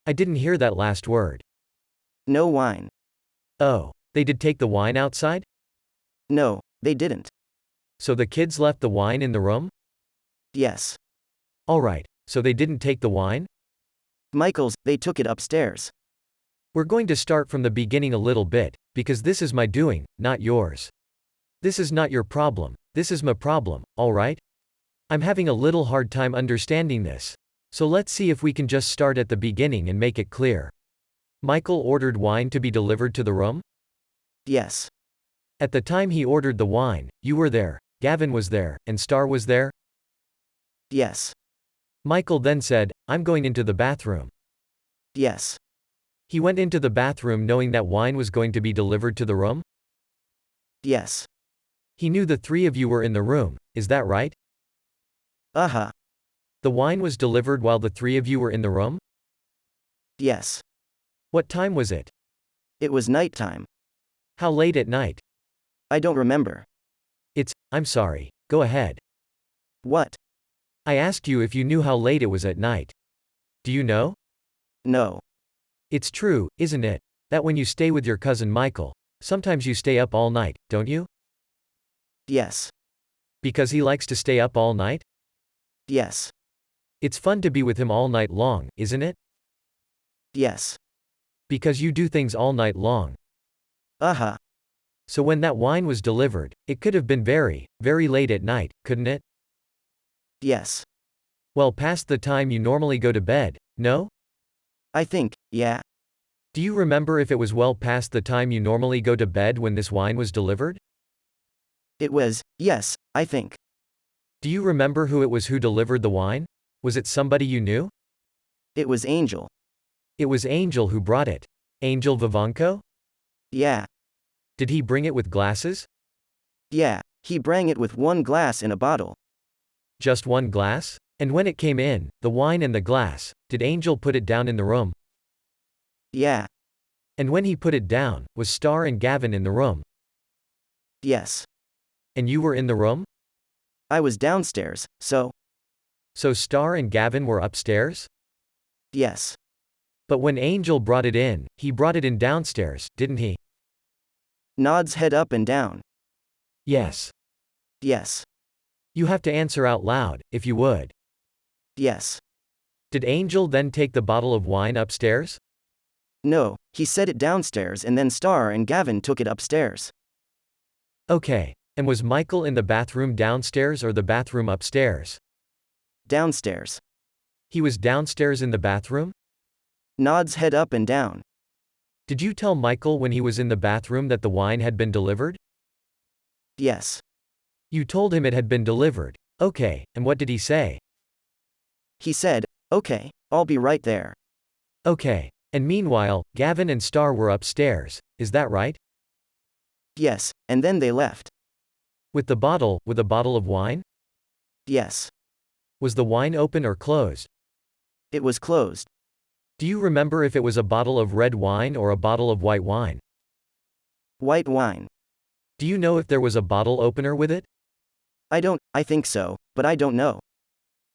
I didn't hear that last word.
No wine.
Oh, they did take the wine outside?
No, they didn't.
So the kids left the wine in the room?
Yes.
Alright, so they didn't take the wine?
Michael's, they took it upstairs.
We're going to start from the beginning a little bit, because this is my doing, not yours. This is not your problem, this is my problem, alright? I'm having a little hard time understanding this. So let's see if we can just start at the beginning and make it clear. Michael ordered wine to be delivered to the room?
Yes.
At the time he ordered the wine, you were there, Gavin was there, and Star was there?
Yes.
Michael then said, I'm going into the bathroom.
Yes.
He went into the bathroom knowing that wine was going to be delivered to the room?
Yes.
He knew the three of you were in the room, is that right?
Uh-huh.
The wine was delivered while the three of you were in the room?
Yes.
What time was it?
It was nighttime.
How late at night?
I don't remember.
I'm sorry, go ahead.
What?
I asked you if you knew how late it was at night. Do you know?
No.
It's true, isn't it, that when you stay with your cousin Michael, sometimes you stay up all night, don't you?
Yes.
Because he likes to stay up all night?
Yes.
It's fun to be with him all night long, isn't it?
Yes.
Because you do things all night long.
Uh-huh.
So when that wine was delivered, it could have been very, very late at night, couldn't it?
Yes.
Well past the time you normally go to bed, no?
I think, yeah.
Do you remember if it was well past the time you normally go to bed when this wine was delivered?
It was, yes, I think.
Do you remember who it was who delivered the wine? Was it somebody you knew?
It was Angel.
It was Angel who brought it. Angel Vivanco?
Yeah.
Did he bring it with glasses?
Yeah, he brang it with one glass in a bottle.
Just one glass? And when it came in, the wine and the glass, did Angel put it down in the room?
Yeah.
And when he put it down, was Star and Gavin in the room?
Yes.
And you were in the room?
I was downstairs, so.
So Star and Gavin were upstairs?
Yes.
But when Angel brought it in, he brought it in downstairs, didn't he?
Nods head up and down.
Yes.
Yes.
You have to answer out loud, if you would.
Yes.
Did Angel then take the bottle of wine upstairs?
No, he set it downstairs and then Star and Gavin took it upstairs.
Okay. And was Michael in the bathroom downstairs or the bathroom upstairs?
Downstairs.
He was downstairs in the bathroom?
Nods head up and down.
Did you tell Michael when he was in the bathroom that the wine had been delivered?
Yes.
You told him it had been delivered. Okay, and what did he say?
He said, okay, I'll be right there.
Okay, And meanwhile, Gavin and Star were upstairs, is that right?
Yes, and then they left.
With a bottle of wine?
Yes.
Was the wine open or closed?
It was closed.
Do you remember if it was a bottle of red wine or a bottle of white wine?
White wine.
Do you know if there was a bottle opener with it?
I think so, but I don't know.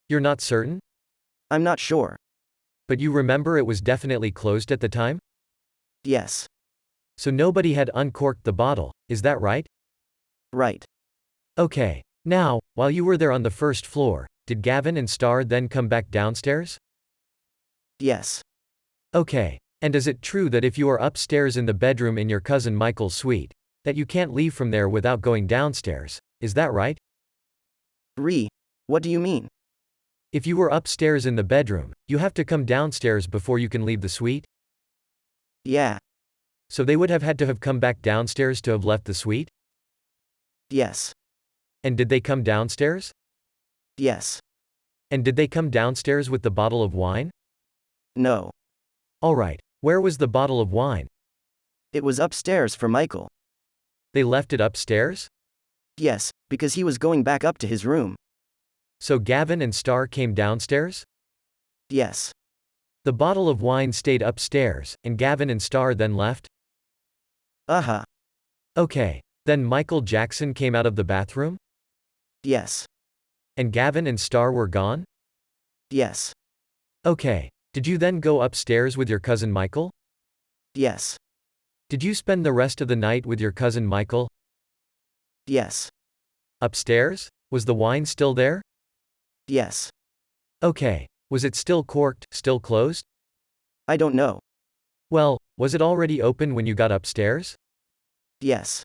You're not certain?
I'm not sure.
But you remember it was definitely closed at the time?
Yes.
So nobody had uncorked the bottle, is that right?
Right.
Okay. Now, while you were there on the first floor, did Gavin and Star then come back downstairs?
Yes.
Okay. And is it true that if you are upstairs in the bedroom in your cousin Michael's suite, that you can't leave from there without going downstairs, is that right?
What do you mean?
If you were upstairs in the bedroom, you have to come downstairs before you can leave the suite?
Yeah.
So they would have had to have come back downstairs to have left the suite?
Yes.
And did they come downstairs?
Yes.
And did they come downstairs with the bottle of wine?
No.
Alright, where was the bottle of wine?
It was upstairs for Michael.
They left it upstairs?
Yes, because he was going back up to his room.
So Gavin and Star came downstairs?
Yes.
The bottle of wine stayed upstairs, and Gavin and Star then left?
Uh-huh.
Okay. Then Michael Jackson came out of the bathroom?
Yes.
And Gavin and Star were gone?
Yes.
Okay. Did you then go upstairs with your cousin Michael?
Yes.
Did you spend the rest of the night with your cousin Michael?
Yes.
Upstairs? Was the wine still there?
Yes.
Okay. Was it still corked, still closed?
I don't know.
Well, was it already open when you got upstairs?
Yes.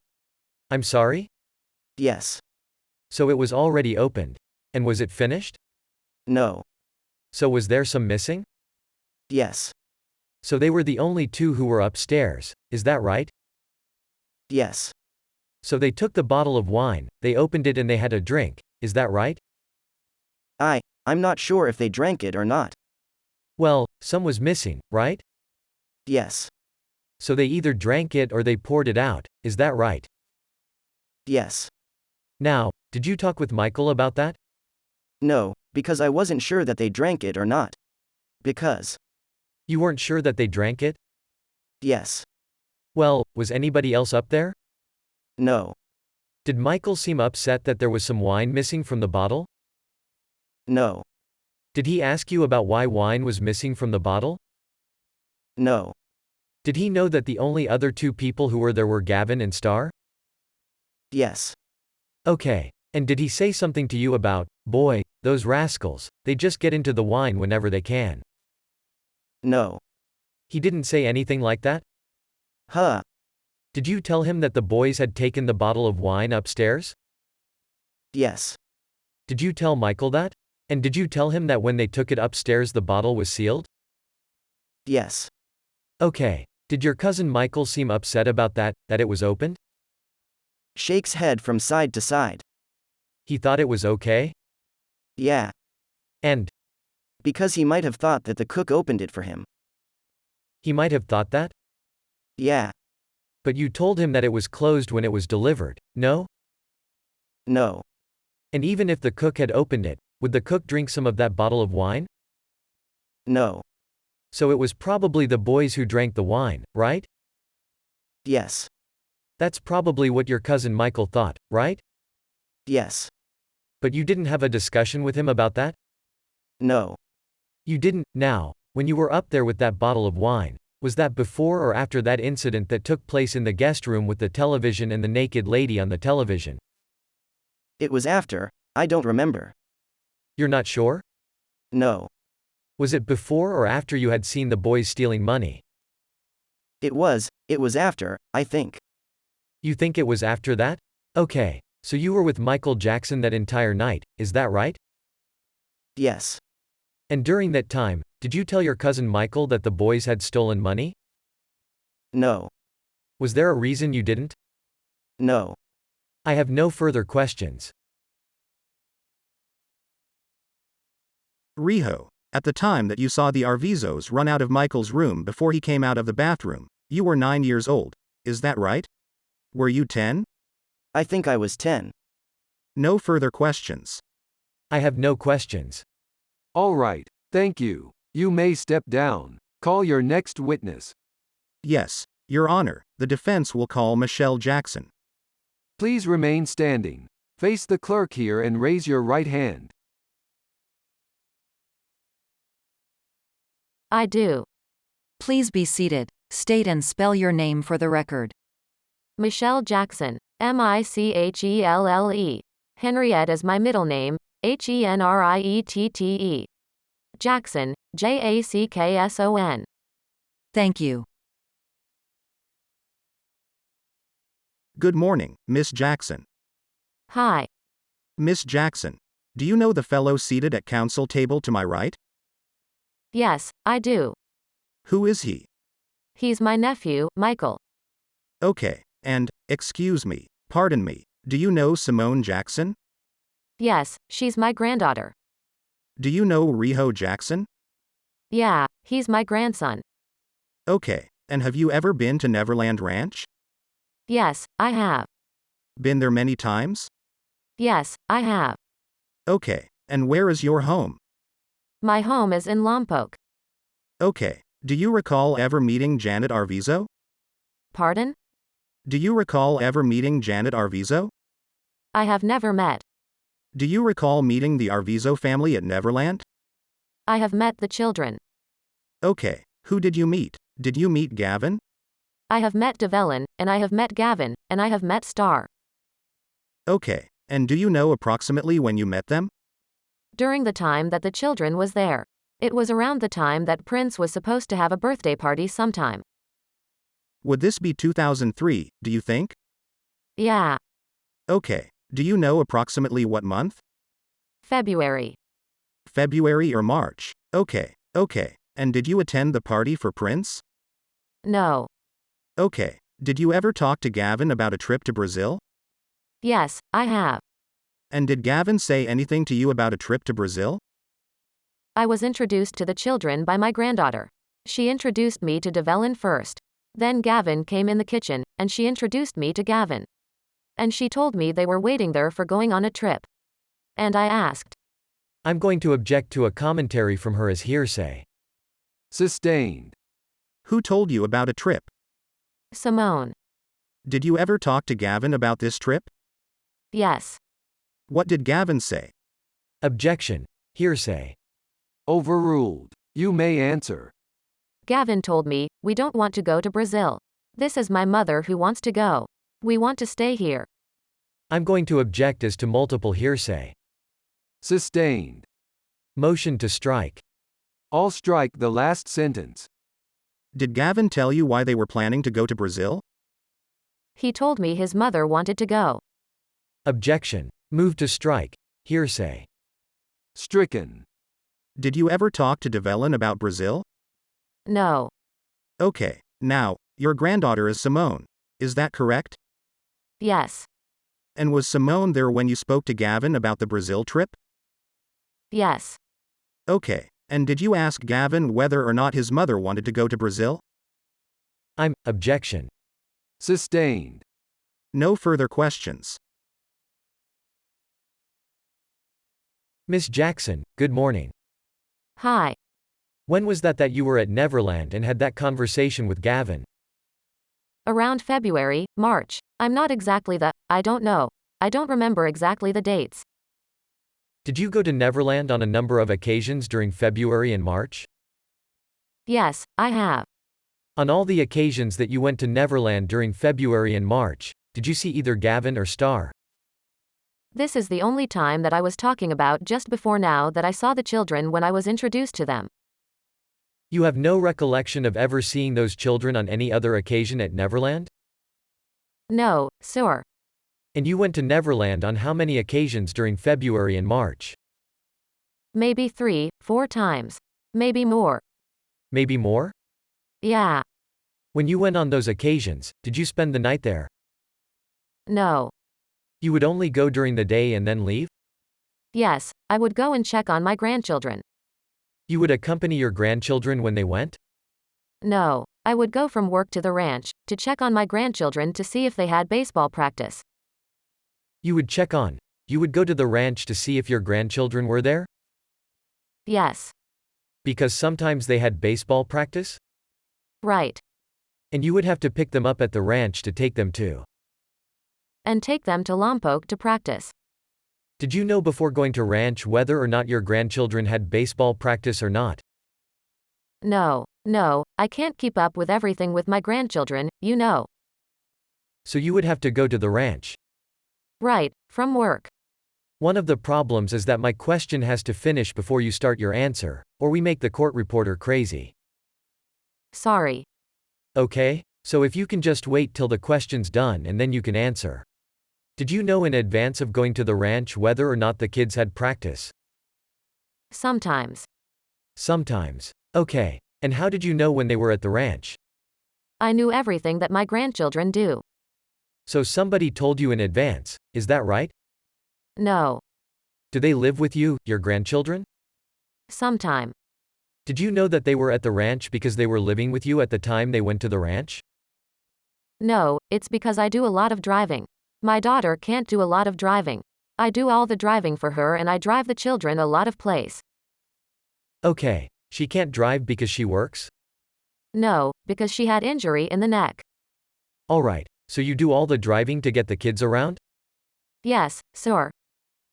I'm sorry?
Yes.
So it was already opened. And was it finished?
No.
So was there some missing?
Yes.
So they were the only two who were upstairs, is that right?
Yes.
So they took the bottle of wine, they opened it and they had a drink, is that right?
I'm not sure if they drank it or not.
Well, some was missing, right?
Yes.
So they either drank it or they poured it out, is that right?
Yes.
Now, did you talk with Michael about that?
No, because I wasn't sure that they drank it or not. Because.
You weren't sure that they drank it?
Yes.
Well, was anybody else up there?
No.
Did Michael seem upset that there was some wine missing from the bottle?
No.
Did he ask you about why wine was missing from the bottle?
No.
Did he know that the only other two people who were there were Gavin and Star?
Yes.
Okay. And did he say something to you about, boy, those rascals, they just get into the wine whenever they can?
No.
He didn't say anything like that?
Huh.
Did you tell him that the boys had taken the bottle of wine upstairs?
Yes.
Did you tell Michael that? And did you tell him that when they took it upstairs the bottle was sealed?
Yes.
Okay. Did your cousin Michael seem upset about that it was opened?
Shakes head from side to side.
He thought it was okay?
Yeah.
And
Because he might have thought that the cook opened it for him.
he might have thought that?
Yeah.
But you told him that it was closed when it was delivered, no?
No.
And even if the cook had opened it, would the cook drink some of that bottle of wine?
No.
So it was probably the boys who drank the wine, right?
Yes.
That's probably what your cousin Michael thought, right?
Yes.
But you didn't have a discussion with him about that?
No.
You didn't. Now, when you were up there with that bottle of wine, was that before or after that incident that took place in the guest room with the television and the naked lady on the television?
It was after. I don't remember.
You're not sure?
No.
Was it before or after you had seen the boys stealing money?
It was after, I think.
You think it was after that? Okay. So you were with Michael Jackson that entire night, is that right?
Yes.
And during that time, did you tell your cousin Michael that the boys had stolen money?
No.
Was there a reason you didn't?
No.
I have no further questions.
Rijo. At the time that you saw the Arvizos run out of Michael's room before he came out of the bathroom, you were 9 years old. Is that right? Were you 10?
I think I was 10.
No further questions.
I have no questions.
All right, thank you. You may step down. Call your next witness.
Yes, Your Honor, the defense will call Michelle Jackson.
Please remain standing. Face the clerk here and raise your right hand.
I do.
Please be seated. State and spell your name for the record.
Michelle Jackson. Michelle. Henriette is my middle name. Henriette. Jackson. Jackson.
Thank you.
Good morning, Miss Jackson.
Hi.
Miss Jackson, do you know the fellow seated at counsel table to my right?
Yes, I do.
Who is he?
He's my nephew, Michael.
Okay, and, excuse me, pardon me, do you know Simone Jackson?
Yes, she's my granddaughter.
Do you know Rijo Jackson?
Yeah, he's my grandson.
Okay, and have you ever been to Neverland Ranch?
Yes, I have.
Been there many times?
Yes, I have.
Okay, and where is your home?
My home is in Lompoc.
Okay, do you recall ever meeting Janet Arvizo?
Pardon?
Do you recall ever meeting Janet Arvizo?
I have never met.
Do you recall meeting the Arvizo family at Neverland?
I have met the children.
Okay, who did you meet? Did you meet Gavin?
I have met Devellin, and I have met Gavin, and I have met Star.
Okay, and do you know approximately when you met them?
During the time that the children was there. It was around the time that Prince was supposed to have a birthday party sometime.
Would this be 2003, do you think?
Yeah.
Okay, do you know approximately what month?
February.
February or March? Okay, and did you attend the party for Prince?
No.
Okay, did you ever talk to Gavin about a trip to Brazil?
Yes, I have.
And did Gavin say anything to you about a trip to Brazil?
I was introduced to the children by my granddaughter. She introduced me to Devellin first. Then Gavin came in the kitchen, and she introduced me to Gavin. And she told me they were waiting there for going on a trip. And I asked.
I'm going to object to a commentary from her as hearsay.
Sustained.
Who told you about a trip?
Simone.
Did you ever talk to Gavin about this trip?
Yes.
What did Gavin say?
Objection. Hearsay.
Overruled. You may answer.
Gavin told me, we don't want to go to Brazil. This is my mother who wants to go. We want to stay here.
I'm going to object as to multiple hearsay.
Sustained.
Motion to strike.
I'll strike the last sentence.
Did Gavin tell you why they were planning to go to Brazil?
He told me his mother wanted to go.
Objection. Move to strike. Hearsay.
Stricken.
Did you ever talk to Devellin about Brazil?
No.
Okay, now, your granddaughter is Simone. Is that correct?
Yes.
And was Simone there when you spoke to Gavin about the Brazil trip?
Yes.
Okay, and did you ask Gavin whether or not his mother wanted to go to Brazil?
Objection.
Sustained.
No further questions.
Miss Jackson, good morning.
Hi.
When was that you were at Neverland and had that conversation with Gavin?
Around February, March. I'm not exactly I don't know. I don't remember exactly the dates.
Did you go to Neverland on a number of occasions during February and March?
Yes, I have.
On all the occasions that you went to Neverland during February and March, did you see either Gavin or Star?
This is the only time that I was talking about just before now that I saw the children when I was introduced to them.
You have no recollection of ever seeing those children on any other occasion at Neverland?
No, sir.
And you went to Neverland on how many occasions during February and March?
Maybe 3, 4 times. Maybe more.
Maybe more?
Yeah.
When you went on those occasions, did you spend the night there?
No.
You would only go during the day and then leave?
Yes, I would go and check on my grandchildren.
You would accompany your grandchildren when they went?
No. I would go from work to the ranch, to check on my grandchildren to see if they had baseball practice.
You would check on. You would go to the ranch to see if your grandchildren were there?
Yes.
Because sometimes they had baseball practice?
Right.
And you would have to pick them up at the ranch to take them to.
And take them to Lompoc to practice.
Did you know before going to ranch whether or not your grandchildren had baseball practice or not?
No, I can't keep up with everything with my grandchildren, you know.
So you would have to go to the ranch.
Right, from work.
One of the problems is that my question has to finish before you start your answer, or we make the court reporter crazy.
Sorry.
Okay, so if you can just wait till the question's done and then you can answer. Did you know in advance of going to the ranch whether or not the kids had practice?
Sometimes.
Sometimes. Okay. And how did you know when they were at the ranch?
I knew everything that my grandchildren do.
So somebody told you in advance, is that right?
No.
Do they live with you, your grandchildren?
Sometime.
Did you know that they were at the ranch because they were living with you at the time they went to the ranch?
No, it's because I do a lot of driving. My daughter can't do a lot of driving. I do all the driving for her and I drive the children a lot of place.
Okay. She can't drive because she works?
No, because she had injury in the neck.
Alright, so you do all the driving to get the kids around?
Yes, sir.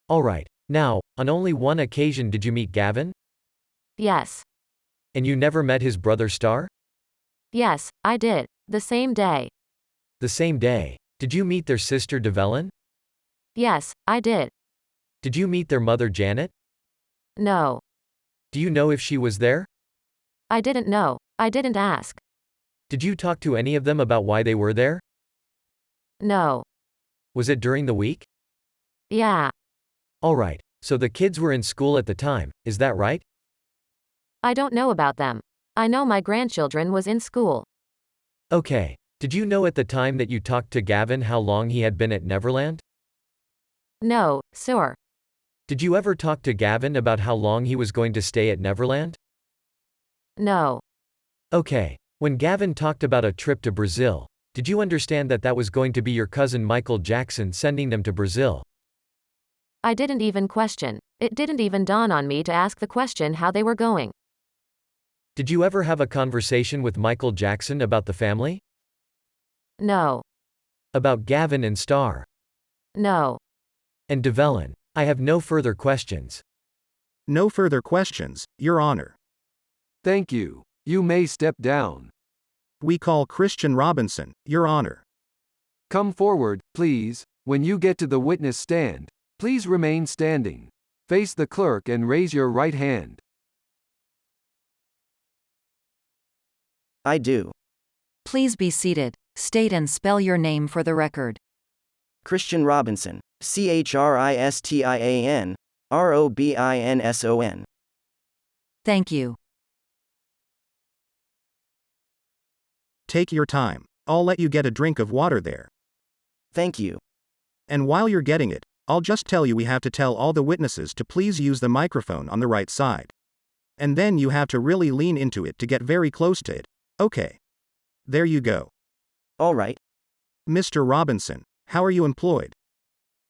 Alright, now, on only one occasion did you meet Gavin?
Yes.
And you never met his brother Star?
Yes, I did. The same day.
The same day. Did you meet their sister Devellen?
Yes, I did.
Did you meet their mother Janet?
No.
Do you know if she was there?
I didn't know. I didn't ask.
Did you talk to any of them about why they were there?
No.
Was it during the week?
Yeah.
Alright, so the kids were in school at the time, is that right?
I don't know about them. I know my grandchildren was in school.
Okay. Did you know at the time that you talked to Gavin how long he had been at Neverland?
No, sir.
Did you ever talk to Gavin about how long he was going to stay at Neverland?
No.
Okay. When Gavin talked about a trip to Brazil, did you understand that that was going to be your cousin Michael Jackson sending them to Brazil?
I didn't even question. It didn't even dawn on me to ask the question how they were going.
Did you ever have a conversation with Michael Jackson about the family?
No.
About Gavin and Star?
No.
And Devellen? I have no further questions.
No further questions, Your Honor.
Thank you. You may step down.
We call Christian Robinson, Your Honor.
Come forward, please. When you get to the witness stand, please remain standing. Face the clerk and raise your right hand.
I do.
Please be seated. State and spell your name for the record.
Christian Robinson. Christian Robinson.
Thank you.
Take your time. I'll let you get a drink of water there.
Thank you.
And while you're getting it, I'll just tell you we have to tell all the witnesses to please use the microphone on the right side. And then you have to really lean into it to get very close to it. Okay. There you go.
All right.
Mr. Robinson, how are you employed?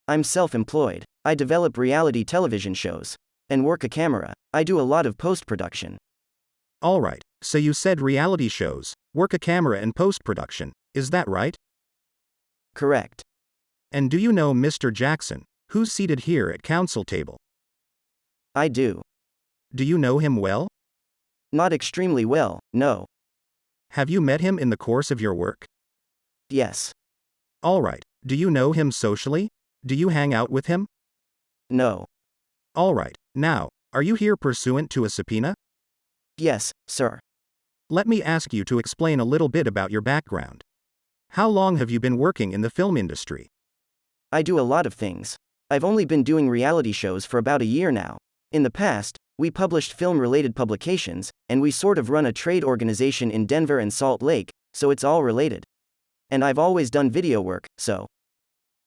I'm self-employed. I develop reality television shows. And work a camera. I do a lot of post-production.
Alright, so you said reality shows, work a camera and post-production, is that right?
Correct.
And do you know Mr. Jackson, who's seated here at counsel table?
I do.
Do you know him well?
Not extremely well, no.
Have you met him in the course of your work?
Yes.
Alright, do you know him socially? Do you hang out with him?
No.
Alright, now, are you here pursuant to a subpoena?
Yes, sir.
Let me ask you to explain a little bit about your background. How long have you been working in the film industry?
I do a lot of things. I've only been doing reality shows for about a year now. In the past, we published film-related publications, and we sort of run a trade organization in Denver and Salt Lake, so it's all related. And I've always done video work, so.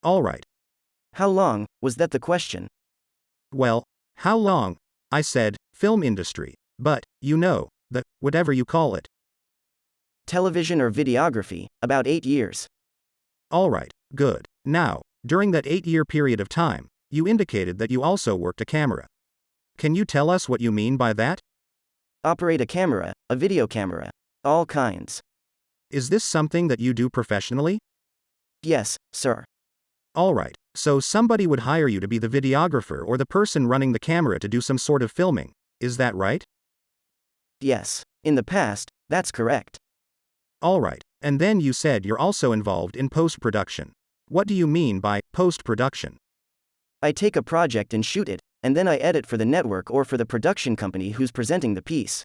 Alright.
How long, was that the question?
Well, how long? I said, film industry. But, whatever you call it.
Television or videography, about 8 years.
Alright, good. Now, during that 8-year period of time, you indicated that you also worked a camera. Can you tell us what you mean by that?
Operate a camera, a video camera. All kinds.
Is this something that you do professionally?
Yes, sir.
Alright, so somebody would hire you to be the videographer or the person running the camera to do some sort of filming, is that right?
Yes. In the past, that's correct.
Alright, and then you said you're also involved in post-production. What do you mean by post-production?
I take a project and shoot it, and then I edit for the network or for the production company who's presenting the piece.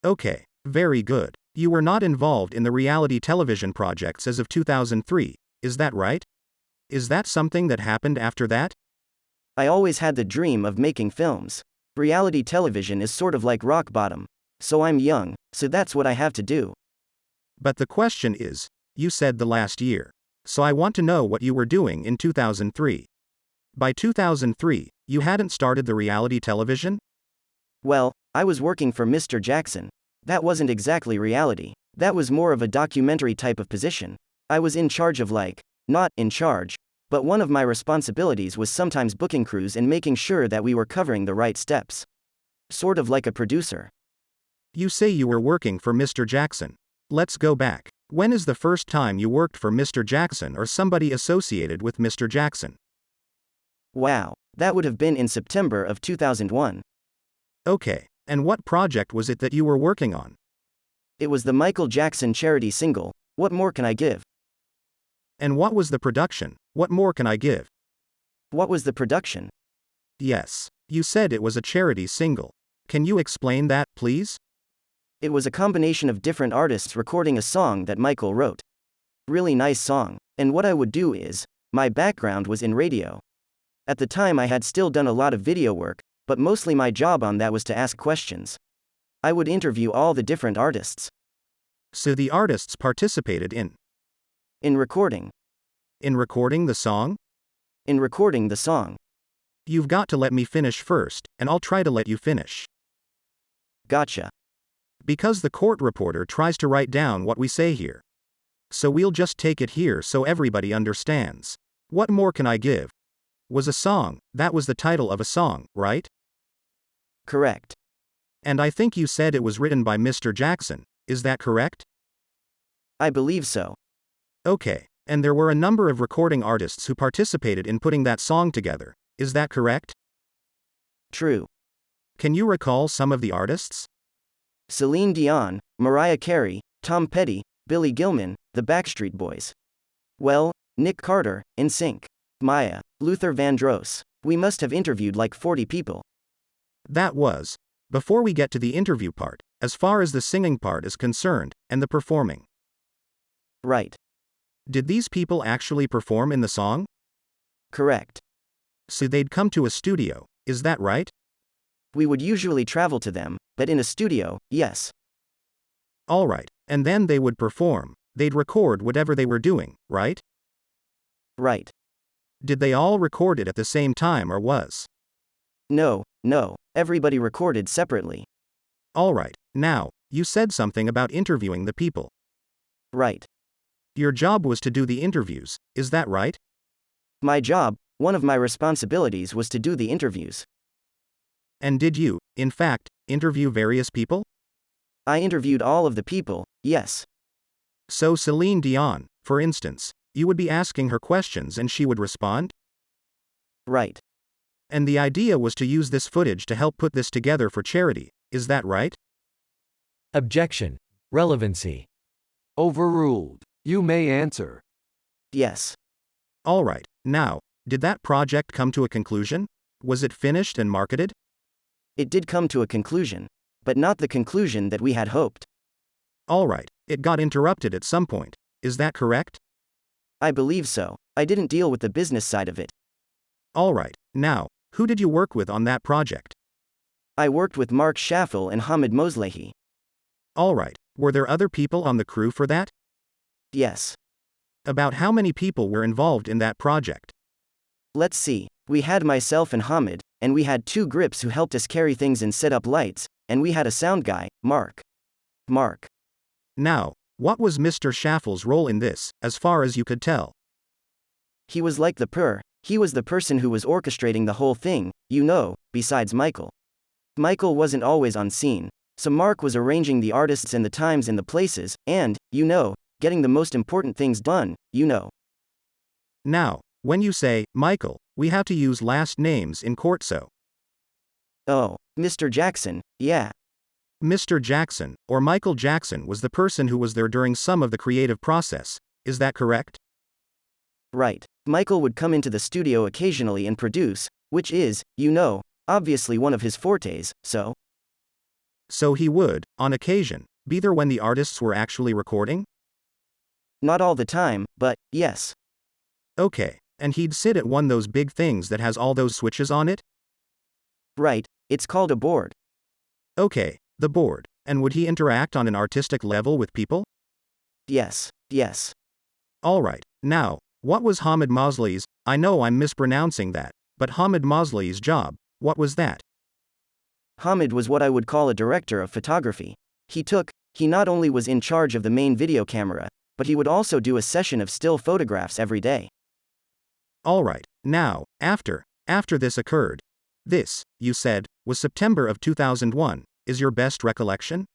Okay, very good. You were not involved in the reality television projects as of 2003, is that right? Is that something that happened after that?
I always had the dream of making films. Reality television is sort of like rock bottom. So I'm young, so that's what I have to do.
But the question is, you said the last year. So I want to know what you were doing in 2003. By 2003, you hadn't started the reality television?
Well, I was working for Mr. Jackson. That wasn't exactly reality. That was more of a documentary type of position. I was in charge of not in charge, but one of my responsibilities was sometimes booking crews and making sure that we were covering the right steps. Sort of like a producer.
You say you were working for Mr. Jackson. Let's go back. When is the first time you worked for Mr. Jackson or somebody associated with Mr. Jackson?
Wow, that would have been in September of 2001.
Okay, and what project was it that you were working on?
It was the Michael Jackson charity single, What More Can I Give?
And what was the production? What more can I give?
What was the production?
Yes, you said it was a charity single. Can you explain that, please?
It was a combination of different artists recording a song that Michael wrote. Really nice song. And what I would do is, my background was in radio. At the time I had still done a lot of video work, but mostly my job on that was to ask questions. I would interview all the different artists.
So the artists participated in
recording.
In recording the song?
In recording the song.
You've got to let me finish first, and I'll try to let you finish.
Gotcha.
Because the court reporter tries to write down what we say here. So we'll just take it here so everybody understands. What more can I give? Was a song, that was the title of a song, right?
Correct.
And I think you said it was written by Mr. Jackson, is that correct?
I believe so.
Okay, and there were a number of recording artists who participated in putting that song together, is that correct?
True.
Can you recall some of the artists?
Celine Dion, Mariah Carey, Tom Petty, Billy Gilman, the Backstreet Boys. Well, Nick Carter, NSYNC. Maya, Luther Vandross. We must have interviewed like 40 people.
That was. Before we get to the interview part, as far as the singing part is concerned, and the performing.
Right.
Did these people actually perform in the song?
Correct.
So they'd come to a studio, is that right?
We would usually travel to them, but in a studio, yes.
Alright, and then they would perform, they'd record whatever they were doing, right?
Right.
Did they all record it at the same time or was?
No, everybody recorded separately.
Alright, now, you said something about interviewing the people.
Right.
Your job was to do the interviews, is that right?
My job, one of my responsibilities was to do the interviews.
And did you, in fact, interview various people?
I interviewed all of the people, yes.
So Celine Dion, for instance, you would be asking her questions and she would respond?
Right.
And the idea was to use this footage to help put this together for charity, is that right?
Objection. Relevancy.
Overruled. You may answer.
Yes.
Alright, now, did that project come to a conclusion? Was it finished and marketed?
It did come to a conclusion, but not the conclusion that we had hoped.
Alright, it got interrupted at some point, is that correct?
I believe so. I didn't deal with the business side of it.
Alright, now, who did you work with on that project?
I worked with Mark Schaffel and Hamid Moslehi.
Alright, were there other people on the crew for that?
Yes.
About how many people were involved in that project?
Let's see. We had myself and Hamid, and we had 2 grips who helped us carry things and set up lights, and we had a sound guy, Mark.
Now, what was Mr. Schaffel's role in this, as far as you could tell?
He was like he was the person who was orchestrating the whole thing, besides Michael. Michael wasn't always on scene, so Mark was arranging the artists and the times and the places, and, getting the most important things done,
Now, when you say, Michael, we have to use last names in court, so.
Oh, Mr. Jackson, yeah.
Mr. Jackson, or Michael Jackson, was the person who was there during some of the creative process, is that correct?
Right. Michael would come into the studio occasionally and produce, which is, obviously one of his fortes, so.
So he would, on occasion, be there when the artists were actually recording?
Not all the time, but, yes.
Okay, and he'd sit at one those big things that has all those switches on it?
Right, it's called a board.
Okay, the board. And would he interact on an artistic level with people?
Yes.
Alright, now, what was Hamid Mosley's, I know I'm mispronouncing that, but Hamid Mosley's job, what was that?
Hamid was what I would call a director of photography. He not only was in charge of the main video camera, but he would also do a session of still photographs every day.
Alright, now, after this occurred, this, you said, was September of 2001, is your best recollection?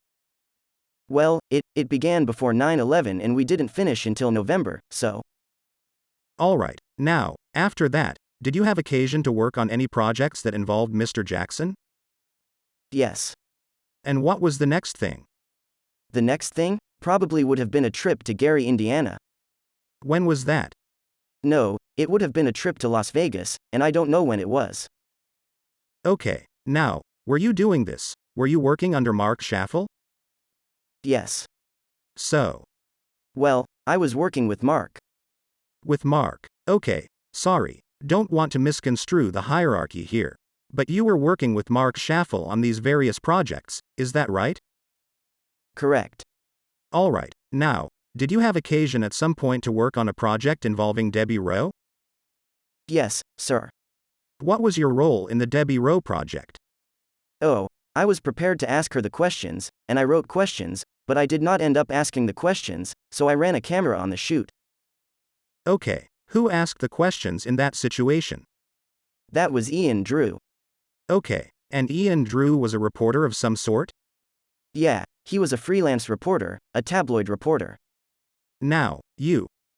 Well, it began before 9/11 and we didn't finish until November, so.
Alright, now, after that, did you have occasion to work on any projects that involved Mr. Jackson?
Yes.
And what was the next thing?
The next thing? Probably would have been a trip to Gary, Indiana.
When was that?
No, it would have been a trip to Las Vegas, and I don't know when it was.
Okay, now, were you doing this? Were you working under Mark Schaffel?
Yes.
So.
Well, I was working with Mark.
With Mark. Okay, sorry, don't want to misconstrue the hierarchy here. But you were working with Mark Schaffel on these various projects, is that right?
Correct.
Alright, now, did you have occasion at some point to work on a project involving Debbie Rowe?
Yes, sir.
What was your role in the Debbie Rowe project?
Oh, I was prepared to ask her the questions, and I wrote questions, but I did not end up asking the questions, so I ran a camera on the shoot.
Okay, who asked the questions in that situation?
That was Ian Drew.
Okay, and Ian Drew was a reporter of some sort?
Yeah, he was a freelance reporter, a tabloid reporter.
Now,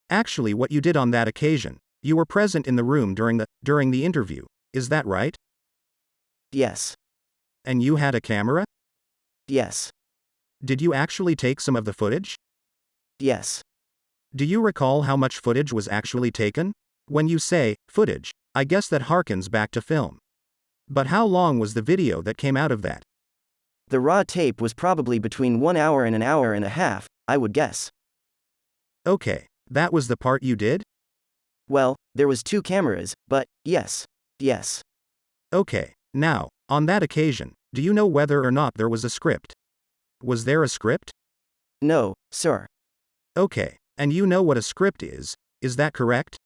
actually what you did on that occasion, you were present in the room during the interview, is that right?
Yes.
And you had a camera?
Yes.
Did you actually take some of the footage?
Yes.
Do you recall how much footage was actually taken? When you say, footage, I guess that harkens back to film. But how long was the video that came out of that?
The raw tape was probably between 1 hour and an hour and a half, I would guess.
Okay, that was the part you did?
Well, there was 2 cameras, but, yes.
Okay, now, on that occasion, do you know whether or not there was a script? Was there a script?
No, sir.
Okay, and you know what a script is that correct?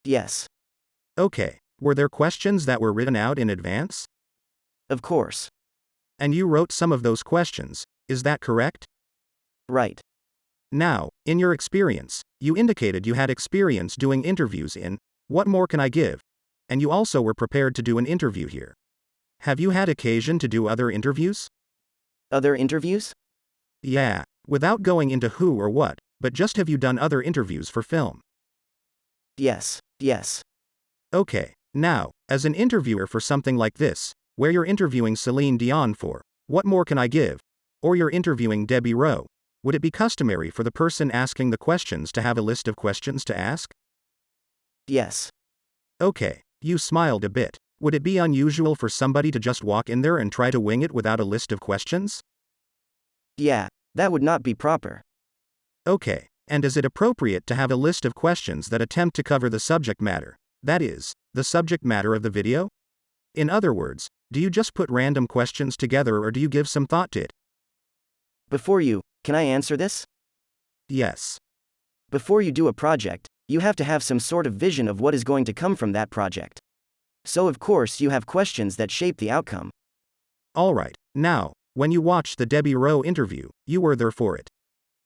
Yes.
Okay, were there questions that were written out in advance?
Of course.
And you wrote some of those questions, is that correct?
Right.
Now, in your experience, you indicated you had experience doing interviews in What More Can I Give? And you also were prepared to do an interview here. Have you had occasion to do other interviews?
Other interviews?
Yeah, without going into who or what, but just have you done other interviews for film?
Yes.
Okay, now, as an interviewer for something like this, where you're interviewing Celine Dion for What More Can I Give? Or you're interviewing Debbie Rowe, would it be customary for the person asking the questions to have a list of questions to ask?
Yes.
Okay, you smiled a bit. Would it be unusual for somebody to just walk in there and try to wing it without a list of questions?
Yeah, that would not be proper.
Okay, and is it appropriate to have a list of questions that attempt to cover the subject matter? That is, the subject matter of the video? In other words, do you just put random questions together or do you give some thought to it?
Can I answer this?
Yes.
Before you do a project, you have to have some sort of vision of what is going to come from that project. So of course you have questions that shape the outcome.
Alright, now, When you watched the Debbie Rowe interview, you were there for it.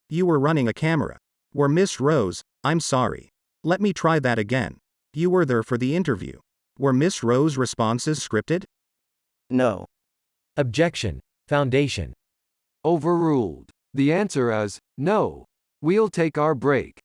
You were running a camera. Were Miss Rowe's, I'm sorry. Let me try that again. You were there for the interview. Were Miss Rowe's responses scripted?
No.
Objection. Foundation.
Overruled. The answer is no. We'll take our break.